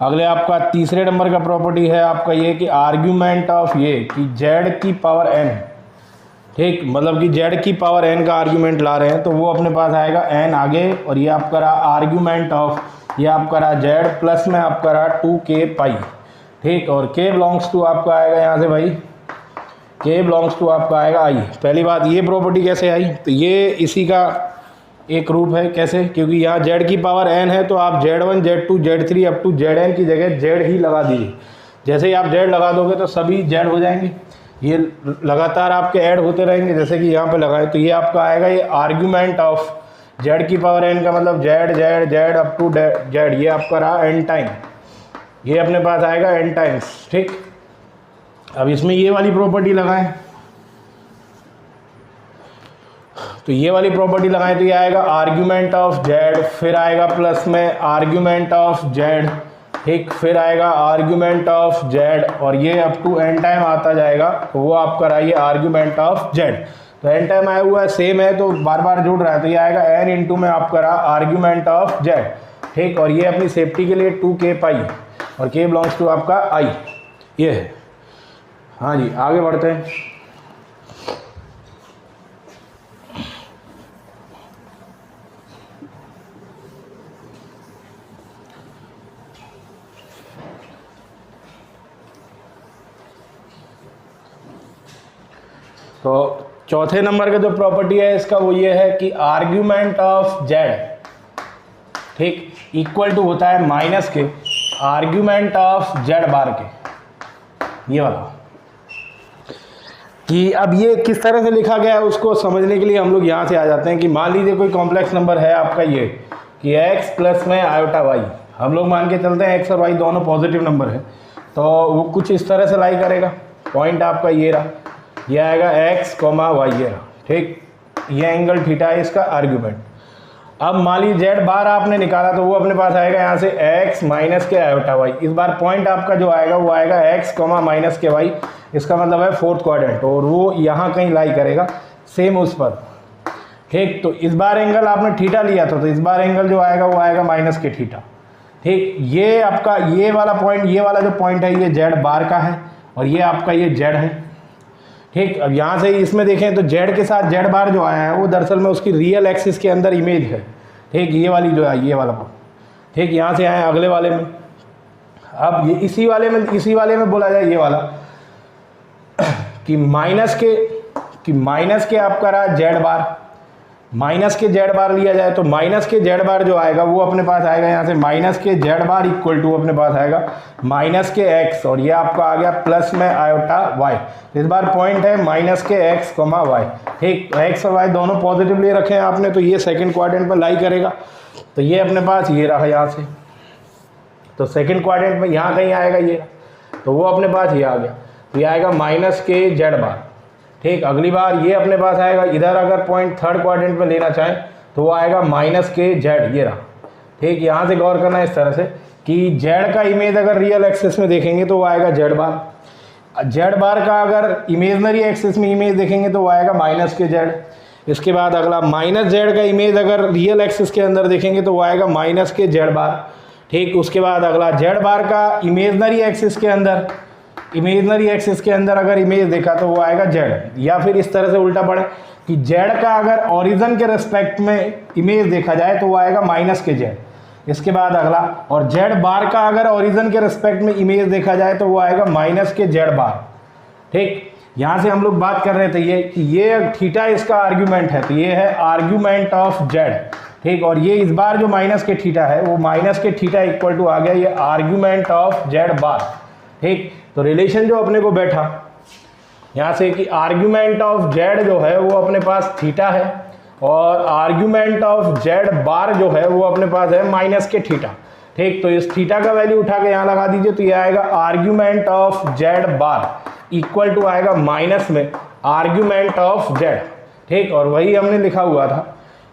अगले आपका तीसरे नंबर का प्रॉपर्टी है आपका ये कि आर्ग्यूमेंट ऑफ ये कि z की पावर n। ठीक, मतलब कि z की पावर n का आर्ग्यूमेंट ला रहे हैं तो वो अपने पास आएगा n आगे और ये आपका रहा आर्ग्यूमेंट ऑफ ये आपका रहा z प्लस में आपका रहा 2k पाई। ठीक, और k बिलोंग्स टू आपका आएगा यहाँ से भाई k बिलोंग्स टू आपका आएगा i। पहली बात ये प्रॉपर्टी कैसे आई, तो ये इसी का एक रूप है। कैसे, क्योंकि यहाँ z की पावर n है तो आप Z1 Z2 Z3 up to Zn की जगह z ही लगा दीजिए। जैसे ही आप z लगा दोगे तो सभी z हो जाएंगे, ये लगातार आपके ऐड होते रहेंगे जैसे कि यहाँ पे लगाए। तो ये आपका आएगा ये आर्ग्यूमेंट ऑफ z की पावर n का मतलब z z z up to z, ये आपका रहा n टाइम, ये अपने पास आएगा n टाइम्स। ठीक, अब इसमें ये वाली प्रॉपर्टी लगाएं तो ये वाली प्रॉपर्टी लगाएं तो ये आएगा आर्ग्यूमेंट ऑफ जेड, फिर आएगा प्लस में आर्ग्यूमेंट ऑफ जेड, ठीक, फिर आएगा आर्ग्यूमेंट ऑफ जेड, और ये अप टू एन टाइम आता जाएगा, तो वो आप कराइए आर्ग्यूमेंट ऑफ जेड। तो एन टाइम आया हुआ है, सेम है तो बार बार जुड़ रहा है, तो ये आएगा एन इंटू में आप करा आर्ग्यूमेंट ऑफ जेड, ठीक, और ये अपनी सेफ्टी के लिए 2k पाई और k बिलोंग्स टू आपका i, ये है। हाँ जी, आगे बढ़ते हैं। तो चौथे नंबर का जो प्रॉपर्टी है इसका वो ये है कि आर्ग्यूमेंट ऑफ जेड, ठीक, इक्वल टू होता है माइनस के आर्ग्यूमेंट ऑफ जेड बार के, ये वाला। कि अब ये किस तरह से लिखा गया है उसको समझने के लिए हम लोग यहाँ से आ जाते हैं कि मान लीजिए कोई कॉम्प्लेक्स नंबर है आपका ये कि x प्लस में आयोटा y, हम लोग मान के चलते हैं x और y दोनों पॉजिटिव नंबर है, तो वो कुछ इस तरह से लाई करेगा। पॉइंट आपका ये रहा, ये आएगा x, y, ये रहा, ठीक, ये एंगल थीटा है इसका आर्ग्यूमेंट। अब मान लीजिए जेड बार आपने निकाला तो वो अपने पास आएगा यहाँ से x माइनस के आयोटा y। इस बार पॉइंट आपका जो आएगा वो आएगा x, माइनस के y, इसका मतलब है फोर्थ क्वाड्रेंट, और वो यहाँ कहीं लाई करेगा सेम उस पर, ठीक। तो इस बार एंगल आपने थीटा लिया था, तो इस बार एंगल जो आएगा वो आएगा माइनस के थीटा, ठीक। ये आपका ये वाला पॉइंट, ये वाला जो पॉइंट है ये जेड बार का है और ये आपका ये जेड है, ठीक। अब यहाँ से इसमें देखें तो जेड के साथ जेड बार जो आया है वो दरअसल में उसकी रियल एक्सिस के अंदर इमेज है, ठीक, ये वाली जो है ये वाला, ठीक। यहाँ से आए अगले वाले में, अब ये इसी वाले में बोला जाए ये वाला कि माइनस के आपका रहा जेड बार, माइनस के जेड बार लिया जाए तो माइनस के जेड बार जो आएगा वो अपने पास आएगा यहाँ से माइनस के जेड बार इक्वल टू अपने पास आएगा माइनस के एक्स, और ये आपका आ गया प्लस में आयोटा वाई। इस बार पॉइंट है माइनस के एक्स, वाई, ठीक। एक्स और वाई दोनों पॉजिटिव ले रखे हैं आपने, तो ये सेकंड क्वाड्रेंट पर लाई करेगा, तो ये अपने पास ये रहा यहाँ से, तो सेकंड क्वाड्रेंट में यहाँ कहीं आएगा ये, तो वो अपने पास ये आ गया, तो ये आएगा माइनस के जेड बार, ठीक। अगली बार ये अपने पास आएगा, इधर अगर पॉइंट थर्ड क्वाड्रेंट में लेना चाहें तो वो आएगा माइनस के जेड, ये रहा, ठीक। यहाँ से गौर करना इस तरह से कि जेड का इमेज अगर रियल एक्सिस में देखेंगे तो वो आएगा जेड बार, जेड बार का अगर इमेजनरी एक्सिस में इमेज देखेंगे तो वो आएगा माइनस के जेड। इसके बाद अगला माइनस जेड का इमेज अगर रियल एक्सिस के अंदर देखेंगे तो वो आएगा माइनस के जेड बार, ठीक। उसके बाद अगला जेड बार का इमेजनरी एक्सिस के अंदर अगर इमेज देखा तो वो आएगा जेड, या फिर इस तरह से उल्टा पड़े कि जेड का अगर ओरिजिन के रेस्पेक्ट में इमेज देखा जाए तो वो आएगा माइनस के जेड। इसके बाद अगला, और जेड बार का अगर ओरिजिन के रेस्पेक्ट में इमेज देखा जाए तो वो आएगा माइनस के जेड बार, ठीक। यहाँ से हम लोग बात कर रहे थे ये थीटा इसका आर्ग्यूमेंट है, तो ये है आर्ग्यूमेंट ऑफ जेड, ठीक। और ये इस बार जो माइनस के थीटा है वो माइनस के थीटा इक्वल टू आ गया ये आर्ग्यूमेंट ऑफ जेड बार, ठीक। तो रिलेशन जो अपने को बैठा यहाँ से कि आर्ग्यूमेंट ऑफ जेड जो है वो अपने पास थीटा है और आर्ग्यूमेंट ऑफ जेड बार जो है वो अपने पास है माइनस के थीटा, ठीक। तो इस थीटा का वैल्यू उठा के यहाँ लगा दीजिए, तो ये आएगा argument of z bar equal to आएगा माइनस में आर्ग्यूमेंट ऑफ जेड, ठीक। और वही हमने लिखा हुआ था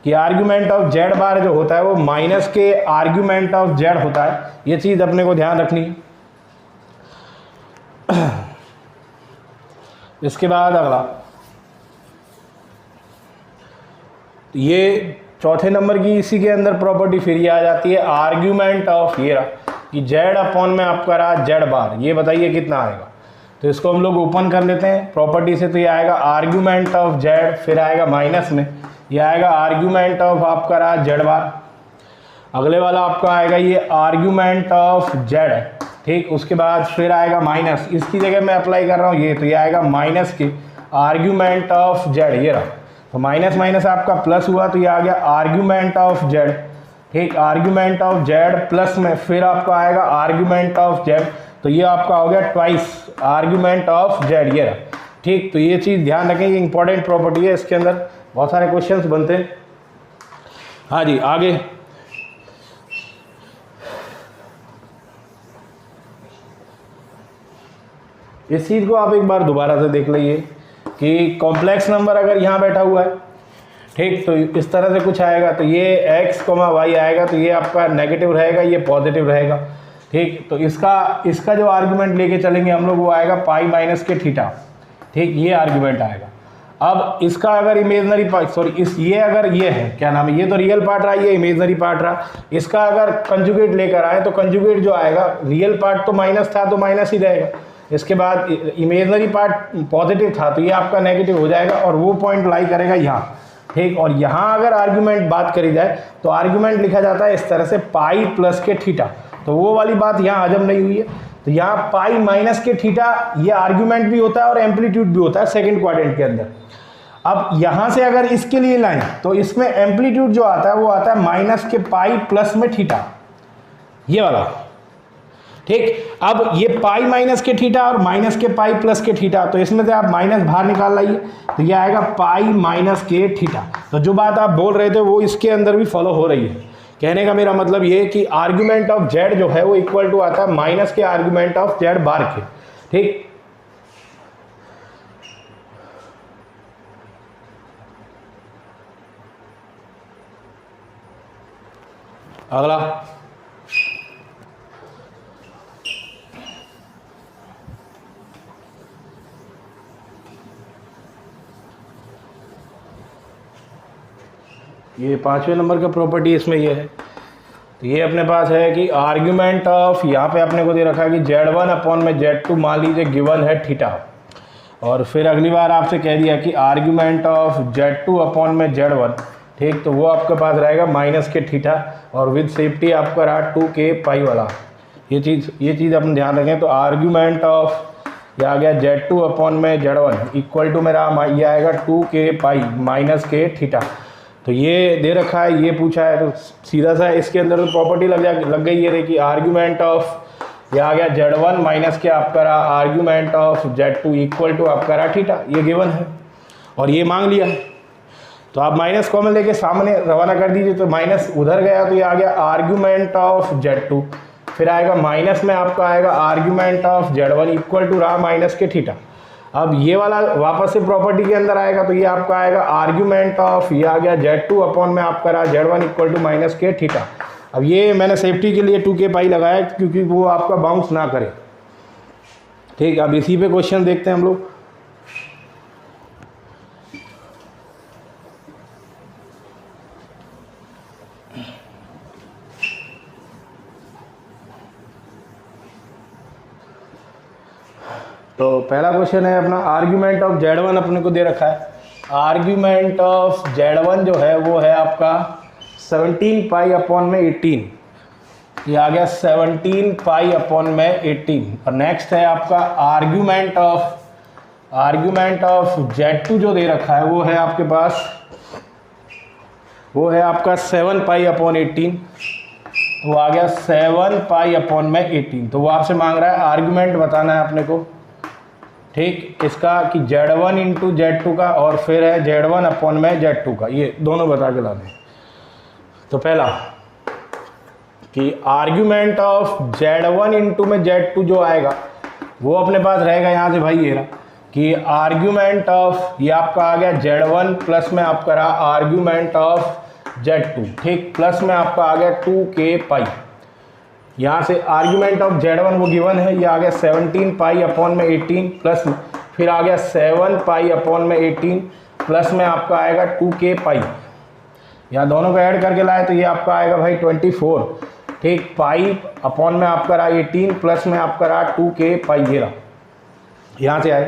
कि आर्ग्यूमेंट ऑफ जेड बार जो होता है वो माइनस के आर्ग्यूमेंट ऑफ जेड होता है, ये चीज़ अपने को ध्यान रखनी है। इसके बाद अगला, ये चौथे नंबर की इसी के अंदर प्रॉपर्टी फिर ये आ जाती है आर्ग्यूमेंट ऑफ, ये रहा कि जेड अपॉन में आपका रहा जेड बार, ये बताइए कितना आएगा। तो इसको हम लोग ओपन कर लेते हैं प्रॉपर्टी से, तो ये आएगा आर्ग्यूमेंट ऑफ जेड, फिर आएगा माइनस में ये आएगा आर्ग्यूमेंट ऑफ आपका रहा जेड बार, अगले वाला आपका आएगा ये आर्ग्यूमेंट ऑफ जेड, ठीक। उसके बाद फिर आएगा माइनस, इसकी जगह मैं अप्लाई कर रहा हूँ ये, तो ये आएगा माइनस के आर्ग्यूमेंट ऑफ जेड, ये रहा। तो माइनस माइनस आपका प्लस हुआ, तो ये आ गया आर्ग्यूमेंट ऑफ जेड, ठीक। आर्ग्यूमेंट ऑफ जेड प्लस में फिर आपका आएगा आर्ग्यूमेंट ऑफ जेड, तो ये आपका हो गया ट्वाइस आर्ग्यूमेंट ऑफ जेड, ये रहा, ठीक। तो ये चीज़ ध्यान रखें, इंपॉर्टेंट प्रॉपर्टी है, इसके अंदर बहुत सारे क्वेश्चंस बनते हैं। हाँ जी, आगे इस चीज़ को आप एक बार दोबारा से देख लीजिए कि कॉम्प्लेक्स नंबर अगर यहाँ बैठा हुआ है, ठीक। तो इस तरह से कुछ आएगा, तो ये x, y आएगा, तो ये आपका नेगेटिव रहेगा, ये पॉजिटिव रहेगा। ठीक। तो इसका जो आर्गुमेंट लेके चलेंगे हम लोग वो आएगा पाई माइनस के थीटा। ठीक, ये आर्गुमेंट आएगा। अब इसका अगर इमेजनरी पार्ट, सॉरी ये अगर ये है क्या नाम है, ये तो रियल पार्ट रहा, ये इमेजनरी पार्ट रहा। इसका अगर कंजुगेट लेकर आए तो कंजुगेट जो आएगा, रियल पार्ट तो माइनस था तो माइनस ही रहेगा, इसके बाद इमेजनरी पार्ट पॉजिटिव था तो ये आपका नेगेटिव हो जाएगा और वो पॉइंट लाई करेगा यहाँ। ठीक। और यहाँ अगर आर्ग्यूमेंट बात करी जाए तो आर्ग्यूमेंट लिखा जाता है इस तरह से पाई प्लस के थीटा, तो वो वाली बात यहाँ हजम नहीं हुई है। तो यहाँ पाई माइनस के थीटा ये आर्ग्यूमेंट भी होता है और एम्पलीट्यूड भी होता है सेकंड क्वाड्रेंट के अंदर। अब यहाँ से अगर इसके लिए लाएं तो इसमें एम्पलीट्यूड जो आता है वो आता है माइनस के पाई प्लस में थीटा, ये वाला। ठीक। अब ये पाई माइनस के थीटा और माइनस के पाई प्लस के थीटा, तो इसमें से आप माइनस बाहर निकाल लाइए तो ये आएगा पाई माइनस के थीटा। तो जो बात आप बोल रहे थे वो इसके अंदर भी फॉलो हो रही है। कहने का मेरा मतलब ये कि आर्ग्यूमेंट ऑफ जेड जो है वो इक्वल टू आता है माइनस के आर्ग्यूमेंट ऑफ जेड बार के। ठीक। अगला ये 5वें नंबर का प्रॉपर्टी इसमें ये है। तो ये अपने पास है कि आर्ग्यूमेंट ऑफ, यहाँ पे आपने को दे रखा है कि Z1 अपॉन में Z2 मान लीजिए गिवन है थीटा, और फिर अगली बार आपसे कह दिया कि आर्ग्यूमेंट ऑफ Z2 अपॉन में Z1। ठीक। तो वो आपके पास रहेगा माइनस के थीटा और विद सेफ्टी आपका रहा 2k पाई वाला। ये चीज़ अपन ध्यान रखें। तो आर्ग्यूमेंट ऑफ ये आ गया Z2 अपॉन में Z1 इक्वल टू मेरा ये आएगा 2k पाई माइनस के थीटा। तो ये दे रखा है, ये पूछा है, तो सीधा सा इसके अंदर तो प्रॉपर्टी लग गई है कि आर्ग्यूमेंट ऑफ ये आ गया Z1 माइनस के आपका रहा argument of Z2 equal to आपका रहा थीटा, ये गिवन है और ये मांग लिया। तो आप माइनस कॉमन लेके सामने रवाना कर दीजिए, तो माइनस उधर गया तो ये आ गया आर्ग्यूमेंट ऑफ Z2, फिर आएगा माइनस में आपका आएगा argument of Z1 equal to रहा माइनस के थीटा। अब ये वाला वापस से प्रॉपर्टी के अंदर आएगा तो ये आपका आएगा आर्ग्यूमेंट ऑफ ये आ गया Z2 अपॉन में आपका रहा Z1 इक्वल टू माइनस के थीटा। अब ये मैंने सेफ्टी के लिए 2k पाई लगाया क्योंकि वो आपका बाउंस ना करे। ठीक। अब इसी पे क्वेश्चन देखते हैं हम लोग। तो पहला क्वेश्चन है अपना आर्ग्यूमेंट ऑफ Z1 अपने को दे रखा है। आर्ग्यूमेंट ऑफ Z1 जो है वो है आपका 17 पाई अपॉन में 18, ये आ गया 17 पाई अपॉन में 18। और नेक्स्ट है आपका आर्ग्यूमेंट ऑफ Z2 जो दे रखा है वो है आपके पास, वो है आपका 7 पाई अपॉन 18, तो आ गया 7 पाई अपॉन में 18। तो वो आपसे मांग रहा है आर्ग्यूमेंट बताना है अपने को। ठीक। इसका कि Z1 इंटू Z2 का और फिर है Z1 अपॉन में Z2 का, ये दोनों बता के लाने। तो पहला कि आर्ग्यूमेंट ऑफ Z1 इंटू में Z2 जो आएगा वो अपने पास रहेगा यहाँ से भाई ये रहा कि आर्ग्यूमेंट ऑफ ये आपका आ गया Z1 प्लस में आपका रहा आर्ग्यूमेंट ऑफ Z2। ठीक। प्लस में आपका आ गया 2k पाई, यहाँ से आर्ग्यूमेंट ऑफ Z1 वो गिवन है, ये आ गया 17 पाई अपॉन में 18 प्लस में फिर आ गया 7 पाई अपॉन में 18 प्लस में आपका आएगा 2k पाई। यहाँ दोनों को ऐड करके लाए तो ये आपका आएगा भाई 24। ठीक। पाई अपॉन में आपका रहा 18 प्लस में आपका रहा 2k पाई, ये रहा यहाँ से आए।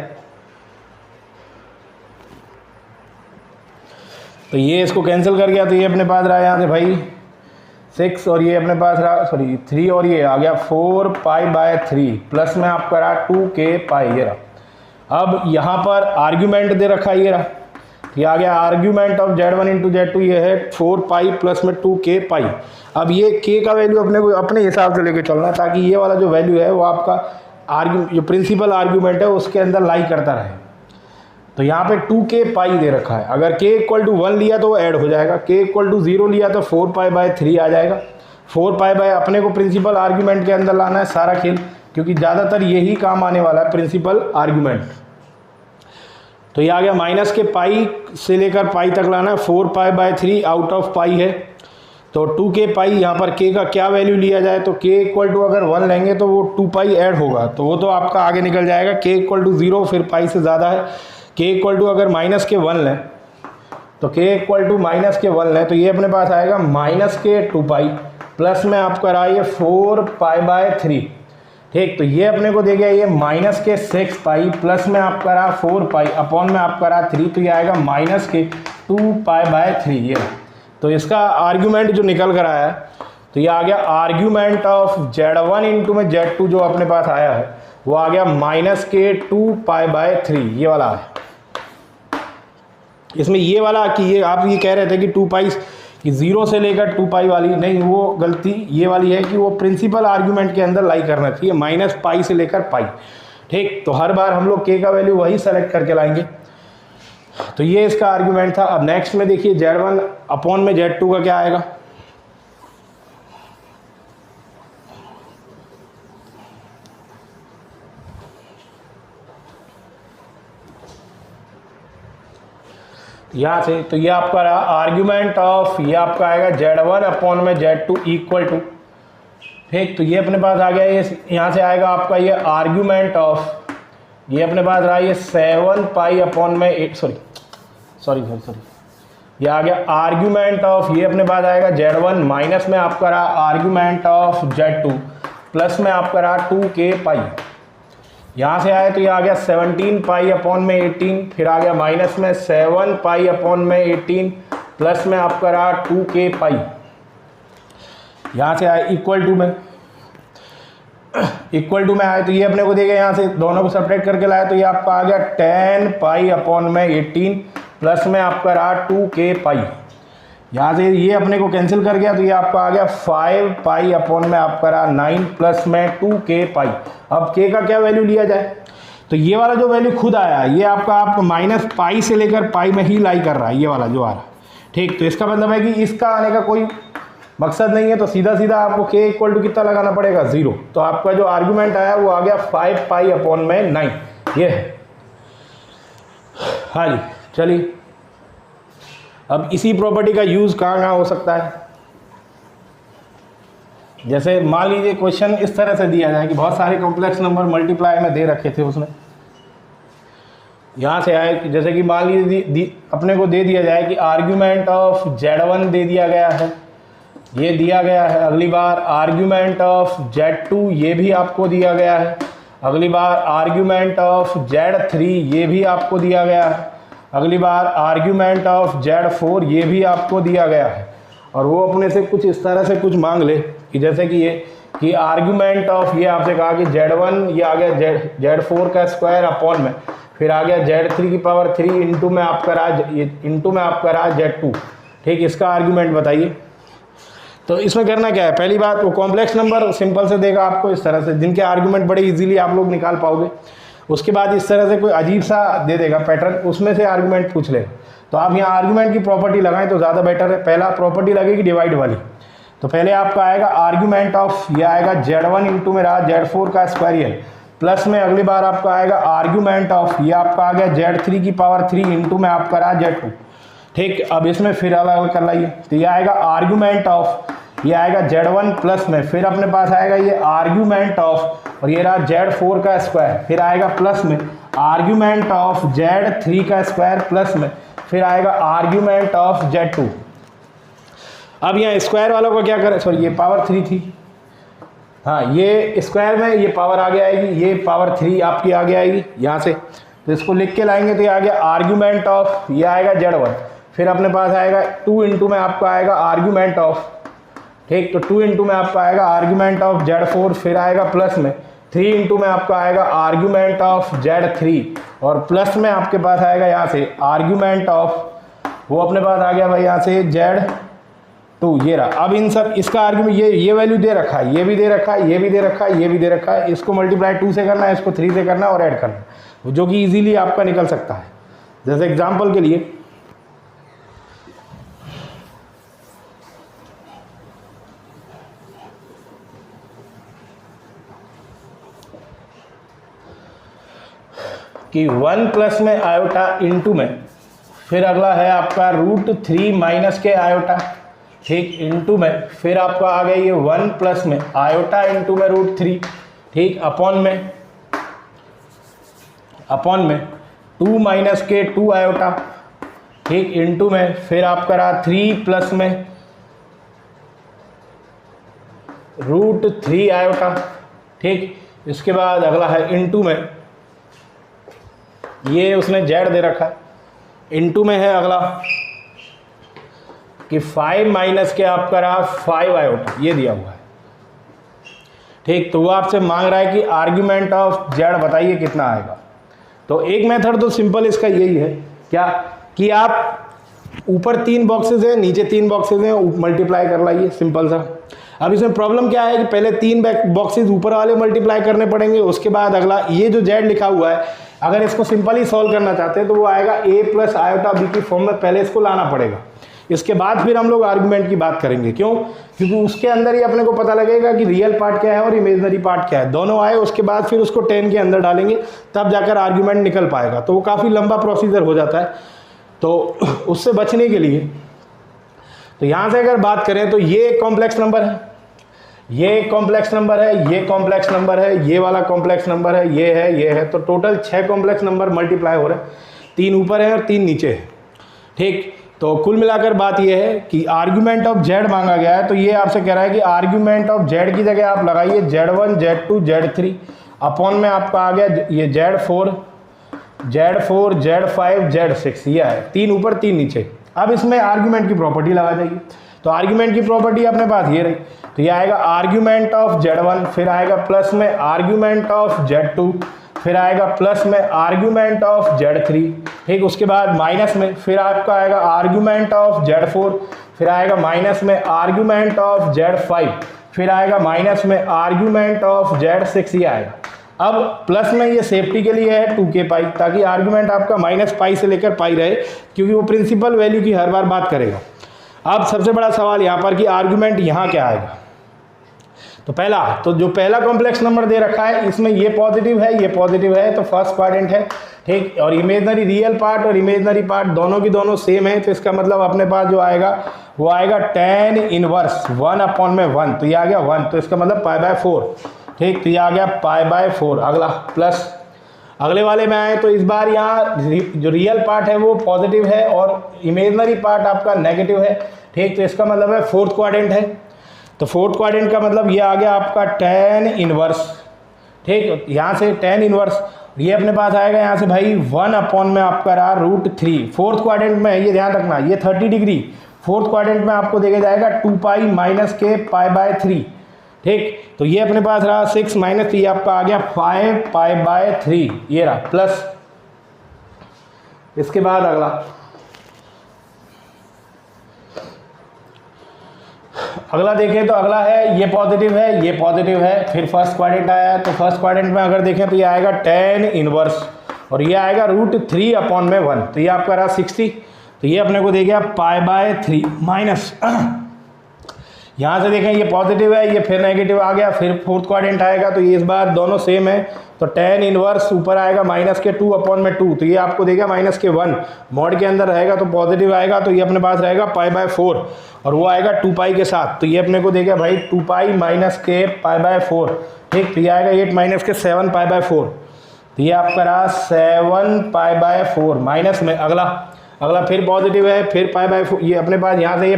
तो ये इसको कैंसिल कर गया तो ये अपने पास रहा यहाँ से भाई 6 और ये अपने पास रहा 3 और ये आ गया 4 पाई बाय 3 प्लस में आपका रहा 2k पाई, ये रहा। अब यहाँ पर आर्ग्यूमेंट दे रखा है, ये रहा, ये आ गया argument of Z1 into Z2, ये है 4 पाई प्लस में 2k पाई। अब ये k का वैल्यू अपने को अपने हिसाब से लेके चलना है ताकि ये वाला जो वैल्यू है वो आपका जो प्रिंसिपल आर्ग्यूमेंट है उसके अंदर लाई करता रहे। तो यहाँ पे 2k पाई दे रखा है, अगर k इक्वल टू 1 लिया तो वो ऐड हो जाएगा, k इक्वल टू 0 लिया तो 4 पाई बाय 3 आ जाएगा। 4 पाई बाय अपने को प्रिंसिपल आर्ग्यूमेंट के अंदर लाना है सारा खेल, क्योंकि ज़्यादातर यही काम आने वाला है प्रिंसिपल आर्ग्यूमेंट। तो ये आ गया माइनस के पाई से लेकर पाई तक लाना है, 4π/3 आउट ऑफ पाई है, तो 2k पाई। यहाँ पर k का क्या वैल्यू लिया जाए, तो k इक्वल टू अगर 1 लेंगे तो वो 2 पाई ऐड होगा, तो वो तो आपका आगे निकल जाएगा। k इक्वल टू 0 फिर पाई से ज़्यादा है, k इक्वल टू अगर माइनस के 1 लें तो k इक्वल टू माइनस के 1 लें तो ये अपने पास आएगा माइनस के 2 पाई प्लस में आपका रहा ये 4π/3। ठीक, तो ये अपने को दे गया ये माइनस के 6 पाई प्लस में आपका रहा 4 पाई अपॉन में आपका रहा 3, तो ये आएगा माइनस के 2π/3 ये। तो इसका आर्ग्यूमेंट जो निकल कर आया तो ये आ गया आर्ग्यूमेंट ऑफ Z1 इंटू में Z2 जो अपने पास आया है वो आ गया माइनस के 2π/3 ये वाला है। इसमें ये वाला कि ये आप ये कह रहे थे कि 2 पाई कि 0 से लेकर 2 पाई वाली, नहीं वो गलती ये वाली है कि वो प्रिंसिपल आर्ग्यूमेंट के अंदर लाई करना चाहिए, माइनस पाई से लेकर पाई। ठीक, तो हर बार हम लोग k का वैल्यू वही सेलेक्ट करके लाएंगे। तो ये इसका आर्ग्यूमेंट था। अब नेक्स्ट में देखिए Z1 अपॉन में Z2 का क्या आएगा। यहाँ से तो ये आपका रहा आर्ग्यूमेंट ऑफ, ये आपका आएगा Z1 अपॉन में Z2 इक्वल टू। ठीक, तो ये अपने पास आ गया, ये यहाँ से आएगा आपका ये आर्ग्यूमेंट ऑफ, ये अपने पास रहा ये 7 पाई अपॉन में 8 सॉरी ये आ गया आर्ग्यूमेंट ऑफ, ये अपने पास आएगा Z1 माइनस में आपका रहा आर्ग्यूमेंट ऑफ Z2 प्लस में आपका रहा 2k पाई। यहाँ से आए तो ये आ गया 17 पाई अपॉन में 18, फिर आ गया माइनस में 7 पाई अपॉन में 18 प्लस में आपका रहा 2k पाई। यहाँ से आए इक्वल टू में आए तो ये अपने को देगा, यहाँ से दोनों को सब्ट्रैक्ट करके लाया तो ये आपका आ गया 10 पाई अपॉन में 18 प्लस में आपका रहा 2k पाई। यहाँ से ये अपने को कैंसिल कर गया तो ये आपका आ गया 5 पाई अपॉन में आपका रहा 9 प्लस में 2k पाई। अब k का क्या वैल्यू लिया जाए, तो ये वाला जो वैल्यू खुद आया ये आपका माइनस पाई से लेकर पाई में ही लाई कर रहा है, ये वाला जो आ रहा है। ठीक, तो इसका मतलब है कि इसका आने का कोई मकसद नहीं है, तो सीधा सीधा आपको k इक्वल टू कितना लगाना पड़ेगा 0। तो आपका जो आर्ग्यूमेंट आया वो आ गया 5 पाई अपॉन में 9 ये है। हाँ जी, चलिए अब इसी प्रॉपर्टी का यूज़ कहाँ कहाँ हो सकता है। जैसे मान लीजिए क्वेश्चन इस तरह से दिया जाए कि बहुत सारे कॉम्प्लेक्स नंबर मल्टीप्लाई में दे रखे थे उसने, यहाँ से आए जैसे कि मान लीजिए अपने को दे दिया जाए कि आर्ग्यूमेंट ऑफ Z1 दे दिया गया है, ये दिया गया है। अगली बार आर्ग्यूमेंट ऑफ Z2 ये भी आपको दिया गया है। अगली बार आर्ग्यूमेंट ऑफ Z3 ये भी आपको दिया गया है। अगली बार आर्ग्यूमेंट ऑफ Z4 ये भी आपको दिया गया है। और वो अपने से कुछ इस तरह से कुछ मांग ले कि जैसे कि ये कि आर्ग्यूमेंट ऑफ, ये आपसे कहा कि Z1 ये आ गया Z4 का स्क्वायर अपॉन में, फिर आ गया Z3 की पावर 3 इंटू में आपका रहा Z2। ठीक, इसका आर्ग्यूमेंट बताइए। तो इसमें करना क्या है, पहली बात वो कॉम्प्लेक्स नंबर सिंपल से देगा आपको इस तरह से, जिनके आर्ग्यूमेंट बड़े इजीली आप लोग निकाल पाओगे। उसके बाद इस तरह से कोई अजीब सा दे देगा पैटर्न, उसमें से आर्ग्यूमेंट पूछ लेगा। तो आप यहाँ आर्ग्यूमेंट की प्रॉपर्टी लगाएं तो ज़्यादा बेटर है। पहला प्रॉपर्टी लगेगी डिवाइड वाली, तो पहले आपका आएगा आर्ग्यूमेंट ऑफ, ये आएगा Z1 इंटू में रहा Z4 का स्क्वायर प्लस में अगली बार आपका आएगा आर्ग्यूमेंट ऑफ, ये आपका आ गया Z3 की पावर 3 इंटू में आपका रहा Z2। ठीक, अब इसमें फिर अलग अलग कर लाइए, तो ये आएगा आर्ग्यूमेंट ऑफ, ये आएगा Z1 प्लस में, फिर अपने पास आएगा ये आर्ग्यूमेंट ऑफ और ये रहा Z4 का स्क्वायर, फिर आएगा प्लस में आर्ग्यूमेंट ऑफ Z3 का स्क्वायर प्लस में, फिर आएगा आर्ग्यूमेंट ऑफ Z2। अब यहाँ स्क्वायर वालों का क्या करें, सॉरी ये पावर 3 थी, हाँ ये स्क्वायर में ये पावर आगे आएगी, ये पावर 3 आपकी आगे आएगी यहाँ से, तो इसको लिख के लाएंगे तो ये आ गया आर्ग्यूमेंट ऑफ, ये आएगा Z1, फिर अपने पास आएगा 2 इंटू में आपका आएगा आर्ग्यूमेंट ऑफ। ठीक, तो 2 इंटू में आपका आएगा आर्ग्यूमेंट ऑफ Z4, फिर आएगा प्लस में 3 इंटू में आपका आएगा आर्ग्यूमेंट ऑफ Z3 और प्लस में आपके पास आएगा यहाँ से आर्ग्यूमेंट ऑफ, वो अपने पास आ गया भाई यहाँ से Z2 ये रहा। अब इन सब इसका आर्ग्यूमेंट ये वैल्यू दे रखा है, ये भी दे रखा है, ये भी दे रखा है, ये भी दे रखा है, इसको मल्टीप्लाई 2 से करना है, इसको 3 से करना है और ऐड करना है, जो कि ईजिली आपका निकल सकता है। जैसे एग्जाम्पल के लिए कि 1 प्लस में आयोटा इंटू में, फिर अगला है आपका √3 माइनस के आयोटा, ठीक, इंटू में, फिर आपका आ गया ये 1 प्लस में आयोटा इंटू में √3, ठीक, अपॉन में 2 माइनस के 2 आयोटा, ठीक, इंटू में, फिर आपका रहा 3 प्लस में √3 आयोटा, ठीक, इसके बाद अगला है इंटू में, ये उसने जेड दे रखा है, इंटू में है अगला कि 5 माइनस के आपका रहा 5 आयोटा, ये दिया हुआ है, ठीक। तो वो आपसे मांग रहा है कि आर्ग्यूमेंट ऑफ जेड बताइए कितना आएगा। तो एक मेथड तो सिंपल इसका यही है, क्या कि आप ऊपर 3 बॉक्सेस हैं, नीचे 3 बॉक्सेस हैं, मल्टीप्लाई कर लाइए, सिंपल सा। अब इसमें प्रॉब्लम क्या है कि पहले 3 बॉक्सेस ऊपर वाले मल्टीप्लाई करने पड़ेंगे, उसके बाद अगला ये जो जेड लिखा हुआ है, अगर इसको सिंपली सॉल्व करना चाहते हैं तो वो आएगा a प्लस आयोटा बी की फॉर्म में, पहले इसको लाना पड़ेगा, इसके बाद फिर हम लोग आर्गुमेंट की बात करेंगे। क्यों? क्योंकि उसके अंदर ही अपने को पता लगेगा कि रियल पार्ट क्या है और इमेजनरी पार्ट क्या है, दोनों आए, उसके बाद फिर उसको 10 के अंदर डालेंगे, तब जाकर आर्गुमेंट निकल पाएगा। तो वो काफ़ी लंबा प्रोसीजर हो जाता है, तो उससे बचने के लिए तो यहाँ से अगर बात करें तो ये एक कॉम्प्लेक्स नंबर है, ये एक कॉम्प्लेक्स नंबर है, ये कॉम्प्लेक्स नंबर है, ये वाला कॉम्प्लेक्स नंबर है, ये है, तो टोटल 6 कॉम्प्लेक्स नंबर मल्टीप्लाई हो रहे हैं, 3 ऊपर है और 3 नीचे है, ठीक। तो कुल मिलाकर बात ये है कि आर्ग्यूमेंट ऑफ जेड मांगा गया है, तो ये आपसे कह रहा है कि आर्ग्यूमेंट ऑफ जेड की जगह आप लगाइए Z1 Z2 Z3, अपॉन में आपका आ गया ये Z4 Z5 Z6, ये है, 3 ऊपर 3 नीचे। अब इसमें आर्ग्यूमेंट की प्रॉपर्टी लगा जाइए, तो आर्ग्यूमेंट की प्रॉपर्टी अपने पास ये रही, तो ये आएगा आर्ग्यूमेंट ऑफ Z1, फिर आएगा प्लस में आर्ग्यूमेंट ऑफ Z2, फिर आएगा प्लस में आर्ग्यूमेंट ऑफ Z3, ठीक, उसके बाद माइनस में फिर आपका आएगा आर्ग्यूमेंट ऑफ Z4, फिर आएगा माइनस में आर्ग्यूमेंट ऑफ Z5, फिर आएगा माइनस में आर्ग्यूमेंट ऑफ Z6, ये आएगा। अब प्लस में ये सेफ्टी के लिए है 2k पाई, ताकि आर्ग्यूमेंट आपका -π से लेकर पाई रहे, क्योंकि वो प्रिंसिपल वैल्यू की हर बार बात करेगा। अब सबसे बड़ा सवाल यहाँ पर कि आर्ग्यूमेंट यहाँ क्या आएगा। तो जो पहला कॉम्प्लेक्स नंबर दे रखा है, इसमें ये पॉजिटिव है, तो फर्स्ट क्वाड्रेंट है, ठीक, और इमेजनरी रियल पार्ट और इमेजनरी पार्ट दोनों की दोनों सेम है, तो इसका मतलब अपने पास जो आएगा वो आएगा tan इनवर्स 1/1, तो ये आ गया 1, तो इसका मतलब π/4, ठीक, तो ये आ गया π/4। अगला प्लस, अगले वाले में आए तो इस बार यहाँ जो रियल पार्ट है वो पॉजिटिव है और इमेजनरी पार्ट आपका नेगेटिव है, ठीक, तो इसका मतलब है 4th क्वाड्रेंट है, तो 4th क्वाड्रेंट का मतलब ये आ गया आपका tan इनवर्स, ठीक, यहाँ से tan इनवर्स, ये अपने पास आएगा यहाँ से भाई 1/, में आपका रहा √3, 4th क्वाड्रेंट में, ये ध्यान रखना, ये 30 डिग्री 4th क्वाड्रेंट में आपको देके जाएगा 2π माइनस के π/3, ठीक, तो ये अपने पास रहा 6 माइनस, ये आपका आ गया 5π/3, ये रहा प्लस। इसके बाद अगला देखें तो अगला है ये पॉजिटिव है, फिर फर्स्ट क्वाड्रेंट आया, तो फर्स्ट क्वाड्रेंट में अगर देखें तो ये आएगा tan इनवर्स और ये आएगा √3/1, तो ये आपका रहा 60, तो ये अपने को दे गया π/3 माइनस, यहाँ से देखें ये पॉजिटिव है, ये फिर नेगेटिव आ गया, फिर 4th क्वाड्रेंट आएगा, तो ये इस बार दोनों सेम है, तो tan इनवर्स ऊपर आएगा -2/2, तो ये आपको देगा -1, मॉड के अंदर रहेगा तो पॉजिटिव आएगा, तो ये अपने पास रहेगा π/4 और वो आएगा 2π के साथ, तो ये अपने को देगा भाई 2π माइनस के π/4, ठीक, तो ये आएगा 8 माइनस के 7π/4, तो ये आपका रहा 7π/4 माइनस में अगला फिर पॉजिटिव है, फिर π/4, ये अपने पास यहाँ से ये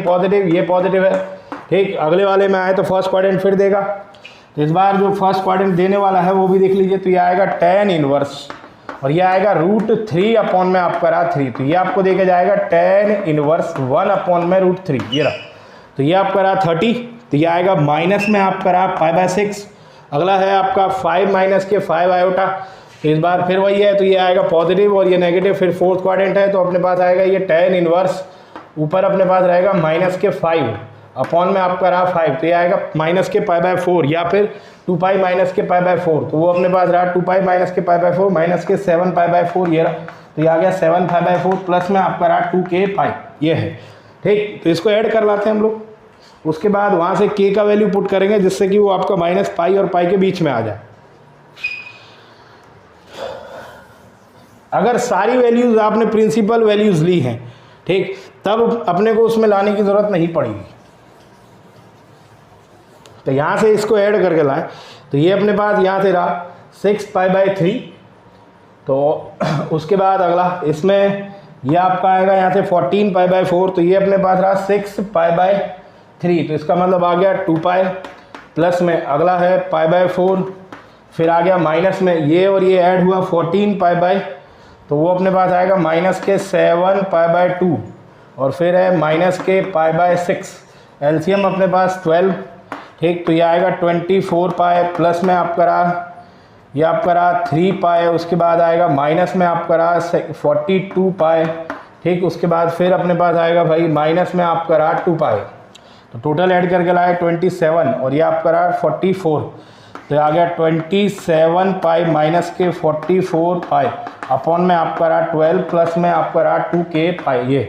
पॉजिटिव है, ठीक, अगले वाले में आए तो फर्स्ट क्वाड्रेंट फिर देगा, तो इस बार जो फर्स्ट क्वाड्रेंट देने वाला है वो भी देख लीजिए, तो ये आएगा tan इनवर्स और ये आएगा √3/, में आपका रहा 3, तो ये आपको देके जाएगा tan इनवर्स 1/, में √3, ये रहा, तो ये आपका रहा 30, तो ये आएगा माइनस में आपका रहा π/6। अगला है आपका 5 माइनस के 5 आयोटा, तो इस बार फिर वही है, तो ये आएगा पॉजिटिव और ये नेगेटिव, फिर 4th क्वाड्रेंट है, तो अपने पास आएगा ये tan इनवर्स, ऊपर अपने पास रहेगा -5/, में आपका रहा 5, तो ये आएगा माइनस के π/4 या फिर 2π माइनस के π/4, तो वो अपने पास रहा 2π माइनस के π/4 माइनस के 7π/4, ये रहा, तो ये आ गया 7π/4 प्लस में आपका रहा 2k पाई, ये है, ठीक, तो इसको ऐड कर लाते हैं हम लोग, उसके बाद वहाँ से k का वैल्यू पुट करेंगे जिससे कि वो आपका -π और π के बीच में आ जाए। अगर सारी वैल्यूज़ आपने प्रिंसिपल वैल्यूज़ ली हैं, ठीक, तब अपने को उसमें लाने की ज़रूरत नहीं पड़ेगी। तो यहाँ से इसको ऐड करके लाएं तो ये अपने पास यहाँ से रहा 6π/3। तो उसके बाद अगला इसमें ये आपका आएगा यहाँ से 14π/4, तो ये अपने पास रहा 6π/3। तो इसका मतलब आ गया 2π, प्लस में अगला है π/4, फिर आ गया माइनस में ये और ये ऐड हुआ 14π/, तो वो अपने पास आएगा माइनस के 7π/2, और फिर है माइनस के π/6। एलसीएम अपने पास 12, ठीक, तो ये आएगा 24π, प्लस में आपका रहा ये आपका रहा 3π, उसके बाद आएगा माइनस में आपका रहा 42π, ठीक, उसके बाद फिर अपने पास आएगा भाई माइनस में आपका रहा 2π। तो टोटल ऐड करके लाए 27, और ये आपका रहा 44, तो आ गया 27π माइनस के 44π अपॉन में आपका रहा 12, प्लस में आपका रहा 2k π ये,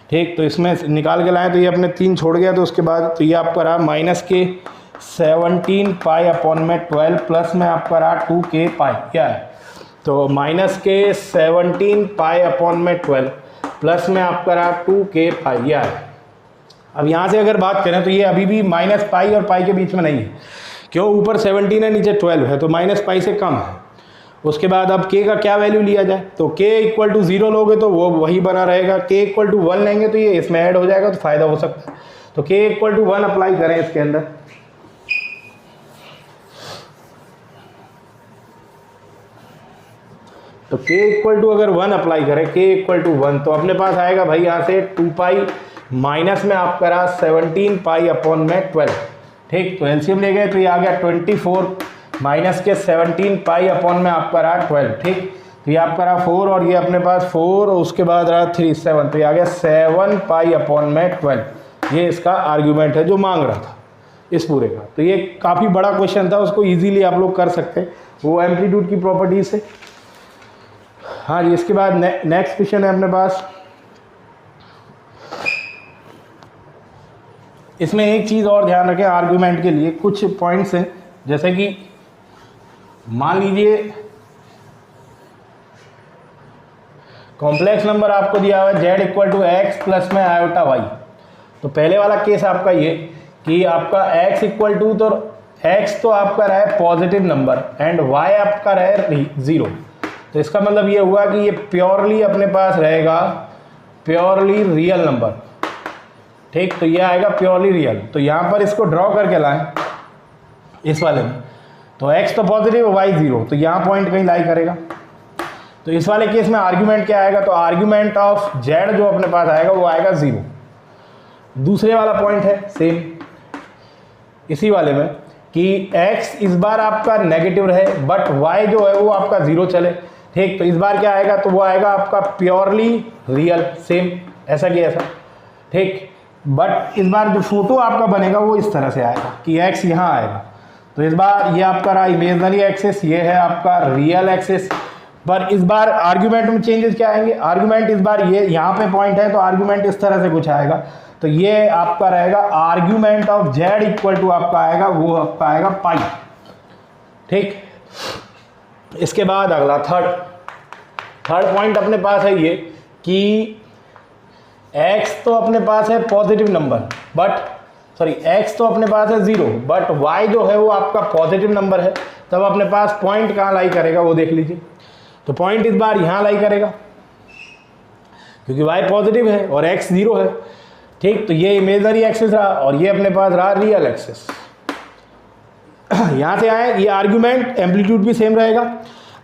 ठीक। तो इसमें निकाल के लाएँ तो ये अपने 3 छोड़ गया, तो उसके बाद तो ये आपका रहा माइनस के 17π अपॉन में 12, प्लस में आपका रहा 2k π, क्या है, तो माइनस के 17π अपॉन में 12, प्लस में आपका रहा 2k π, यह है। अब यहाँ से अगर बात करें तो ये अभी भी माइनस पाई और पाई के बीच में नहीं है, क्यों, ऊपर 17 है नीचे 12 है, तो माइनस पाई से कम है। उसके बाद अब k का क्या वैल्यू लिया जाए, तो k = 0 लोगे तो वो वही बना रहेगा, k = 1 लेंगे तो ये इसमें ऐड हो जाएगा, तो फ़ायदा हो सकता है। तो k = 1 अप्लाई करें इसके अंदर, तो k अगर 1 अप्लाई करें, k = 1, तो अपने पास आएगा भाई यहाँ से 2π माइनस में आपका रहा 17π अपॉन में 12, ठीक। तो एलसीएम ले गए तो ये आ गया 24 माइनस के 17π अपॉन में आपका रहा 12, ठीक। तो ये आपका रहा 4, और ये अपने पास 4, और उसके बाद रहा 3 7, तो ये आ गया 7π अपॉन में 12। ये इसका आर्ग्यूमेंट है जो मांग रहा था इस पूरे का। तो ये काफ़ी बड़ा क्वेश्चन था, उसको ईजीली आप लोग कर सकते हैं वो एम्पलीट्यूड की प्रॉपर्टी से। हाँ जी, इसके बाद नेक्स्ट क्वेश्चन है अपने पास। इसमें एक चीज़ और ध्यान रखें, आर्गुमेंट के लिए कुछ पॉइंट्स हैं, जैसे कि मान लीजिए कॉम्प्लेक्स नंबर आपको दिया हुआ है z = x प्लस में आयोटा y। तो पहले वाला केस आपका ये कि आपका x = तो x तो आपका रहा है पॉजिटिव नंबर एंड y आपका रहे 0। तो इसका मतलब ये हुआ कि ये प्योरली अपने पास रहेगा प्योरली रियल नंबर, ठीक। तो ये आएगा प्योरली रियल। तो यहाँ पर इसको ड्रॉ करके लाएं इस वाले में, तो x तो पॉजिटिव y 0, तो यहाँ पॉइंट कहीं लाई करेगा। तो इस वाले केस में आर्ग्यूमेंट क्या आएगा, तो आर्ग्यूमेंट ऑफ z जो अपने पास आएगा वो आएगा 0। दूसरे वाला पॉइंट है सेम इसी वाले में कि x इस बार आपका नेगेटिव रहे बट y जो है वो आपका 0 चले, ठीक। तो इस बार क्या आएगा, तो वो आएगा आपका प्योरली रियल, सेम ऐसा कि ऐसा, ठीक। बट इस बार जो फोटो आपका बनेगा वो इस तरह से आएगा कि x यहाँ आएगा। तो इस बार ये आपका रहा इमेजनरी एक्सिस, ये है आपका रियल एक्सिस। पर इस बार आर्ग्यूमेंट में चेंजेस क्या आएंगे, आर्ग्यूमेंट इस बार ये यहाँ पे पॉइंट है तो आर्ग्यूमेंट इस तरह से कुछ आएगा। तो ये आपका रहेगा आर्ग्यूमेंट ऑफ z = आपका आएगा वो आपका आएगा पाई, ठीक। इसके बाद अगला थर्ड पॉइंट अपने पास है ये कि x तो अपने पास है पॉजिटिव नंबर x तो अपने पास है 0 बट y जो है वो आपका पॉजिटिव नंबर है। तब अपने पास पॉइंट कहाँ लाई करेगा वो देख लीजिए। तो पॉइंट इस बार यहाँ लाई करेगा क्योंकि y पॉजिटिव है और x 0 है, ठीक। तो ये इमेजनरी एक्सिस रहा और ये अपने पास रहा रियल एक्सिस। यहाँ से आए, ये आर्ग्यूमेंट एम्पलीट्यूड भी सेम रहेगा,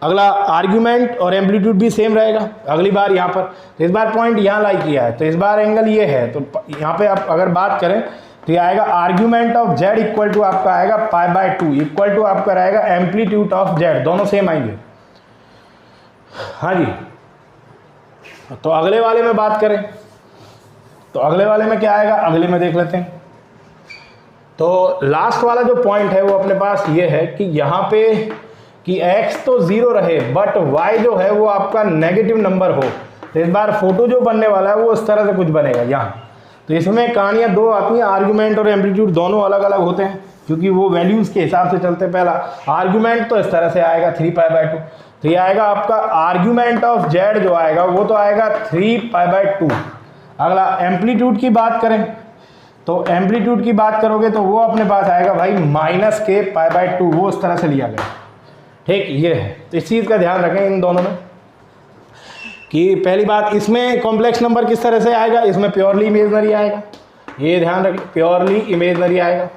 अगला आर्ग्यूमेंट और एम्पलीट्यूड भी सेम रहेगा अगली बार यहाँ पर। तो इस बार पॉइंट यहाँ लाई किया है तो इस बार एंगल ये है, तो यहाँ पे आप अगर बात करें तो ये आएगा आर्ग्यूमेंट ऑफ z = आपका आएगा π/2 इक्वल टू आपका रहेगा एम्पलीट्यूड ऑफ z, दोनों सेम आएंगे। हाँ जी, तो अगले वाले में बात करें तो अगले वाले में क्या आएगा, अगले में देख लेते हैं। तो लास्ट वाला जो पॉइंट है वो अपने पास ये है कि यहाँ पे कि x तो 0 रहे बट y जो है वो आपका नेगेटिव नंबर हो। तो इस बार फोटो जो बनने वाला है वो इस तरह से कुछ बनेगा यहाँ। तो इसमें कहानियाँ दो आती हैं, आर्ग्यूमेंट और एम्पलीट्यूड दोनों अलग अलग होते हैं क्योंकि वो वैल्यूज़ के हिसाब से चलते हैं। पहला आर्ग्यूमेंट तो इस तरह से आएगा 3π/2, तो ये आएगा आपका आर्ग्यूमेंट ऑफ जेड जो आएगा वो तो आएगा 3π/2। अगला एम्पलीट्यूड की बात करें तो एम्पलीट्यूड की बात करोगे तो वो अपने पास आएगा भाई -k π/2, वो उस तरह से लिया गया। ठीक, ये है। तो इस चीज़ का ध्यान रखें इन दोनों में कि पहली बात, इसमें कॉम्प्लेक्स नंबर किस तरह से आएगा, इसमें प्योरली इमेजनरी आएगा, ये ध्यान रखें, प्योरली इमेजनरी आएगा।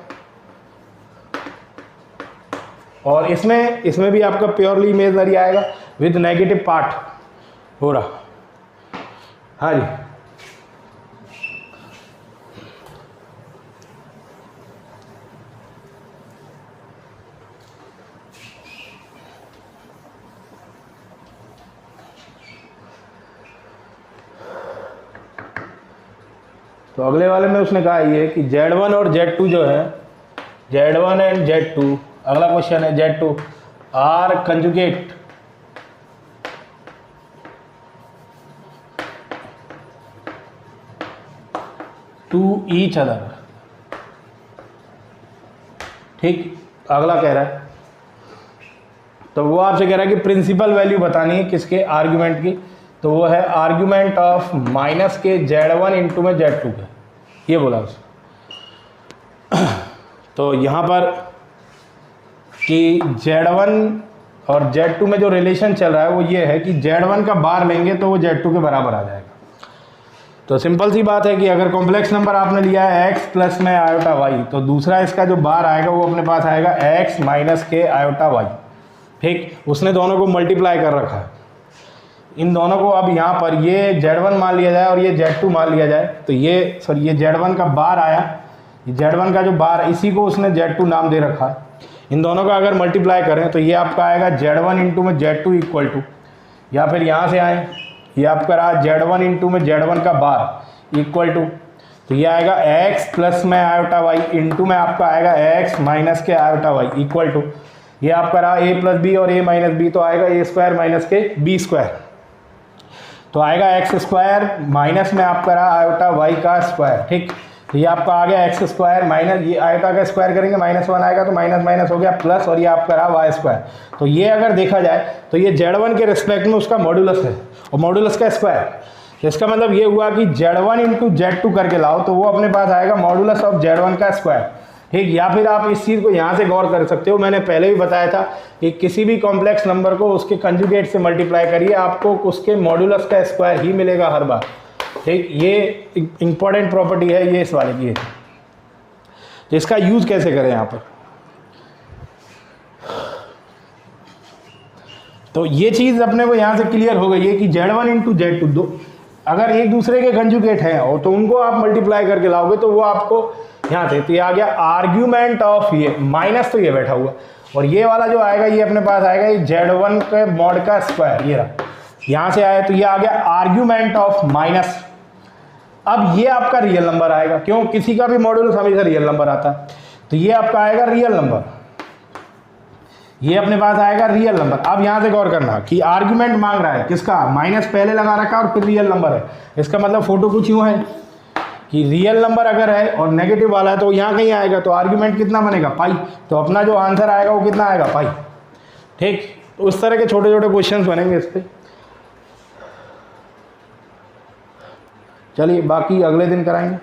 और इसमें भी आपका प्योरली इमेजनरी आएगा विद नेगेटिव पार्ट हो रहा। हाँ जी, तो अगले वाले में उसने कहा ये कि Z1 और Z2 जो है, Z1 एंड Z2, अगला क्वेश्चन है Z2 are conjugate to each other. ठीक, अगला कह रहा है, तो वो आपसे कह रहा है कि प्रिंसिपल वैल्यू बतानी है किसके, आर्ग्यूमेंट की, तो वो है argument of -k Z1 into में Z2 का, ये बोला उसने। तो यहाँ पर कि Z1 और Z2 में जो रिलेशन चल रहा है वो ये है कि Z1 का बार लेंगे तो वो Z2 के बराबर आ जाएगा। तो सिंपल सी बात है कि अगर कॉम्प्लेक्स नंबर आपने लिया है x प्लस में आयोटा y, तो दूसरा इसका जो बार आएगा वो अपने पास आएगा x माइनस के आयोटा y। ठीक, उसने दोनों को मल्टीप्लाई कर रखा है। इन दोनों को अब यहाँ पर ये Z1 मान लिया जाए और ये Z2 मान लिया जाए, तो ये Z1 का बार आया, Z1 का जो बार, इसी को उसने Z2 नाम दे रखा है। इन दोनों का अगर मल्टीप्लाई करें तो ये आपका आएगा Z1 इंटू में Z2 इक्वल टू, या फिर यहाँ से आए, ये आपका रहा Z1 इंटू में Z1 का बार इक्वल टू, तो ये आएगा x प्लस में आयोटा y इंटू में आपका आएगा x माइनस के आयोटा y इक्वल टू, ये आपका रहा a प्लस बी और a माइनस बी, तो आएगा a स्क्वायर माइनस के b स्क्वायर, तो आएगा एक्स स्क्वायर माइनस में आपका रहा आयोटा वाई का स्क्वायर। ठीक, तो ये आपका आ गया एक्स स्क्वायर माइनस, ये आयोटा का स्क्वायर करेंगे -1 आएगा तो माइनस माइनस हो गया प्लस, और ये आपका रहा वाई स्क्वायर। तो ये अगर देखा जाए तो ये Z1 के रिस्पेक्ट में उसका मॉड्यूलस है और मॉड्यूलस का स्क्वायर, तो इसका मतलब ये हुआ कि Z1 इंटू Z2 करके लाओ तो वो अपने पास आएगा मॉड्यूलस ऑफ Z1 का स्क्वायर। ठीक, या फिर आप इस चीज़ को यहाँ से गौर कर सकते हो, मैंने पहले भी बताया था कि किसी भी कॉम्प्लेक्स नंबर को उसके कंजुगेट से मल्टीप्लाई करिए, आपको उसके मॉड्यूलस का स्क्वायर ही मिलेगा हर बार। ठीक, ये इंपॉर्टेंट प्रॉपर्टी है ये इस वाले की है। तो इसका यूज़ कैसे करें यहाँ पर, तो ये चीज़ अपने को यहाँ से क्लियर हो गई है कि Z1 इंटू Z2 दो अगर एक दूसरे के कंजुगेट हैं और तो उनको आप मल्टीप्लाई करके लाओगे तो वो आपको यहाँ से, तो ये आ गया आर्ग्यूमेंट ऑफ, ये माइनस तो ये बैठा हुआ, और ये वाला जो आएगा ये अपने पास आएगा ये Z1 के मॉड का स्क्वायर, ये रहा, यहाँ से आया तो ये आ गया आर्ग्यूमेंट ऑफ माइनस। अब ये आपका रियल नंबर आएगा, क्यों, किसी का भी मॉड्यूलस हमेशा रियल नंबर आता है, तो ये आपका आएगा रियल नंबर, ये अपने पास आएगा रियल नंबर। अब यहाँ से गौर करना कि आर्ग्यूमेंट मांग रहा है किसका, माइनस पहले लगा रखा और फिर रियल नंबर है, इसका मतलब फोटो कुछ यूँ है कि रियल नंबर अगर है और नेगेटिव वाला है तो यहाँ कहीं आएगा, तो आर्ग्यूमेंट कितना बनेगा, पाई, तो अपना जो आंसर आएगा वो कितना आएगा, पाई। ठीक, तो उस तरह के छोटे छोटे क्वेश्चंस बनेंगे इस पर। चलिए बाकी अगले दिन कराएंगे।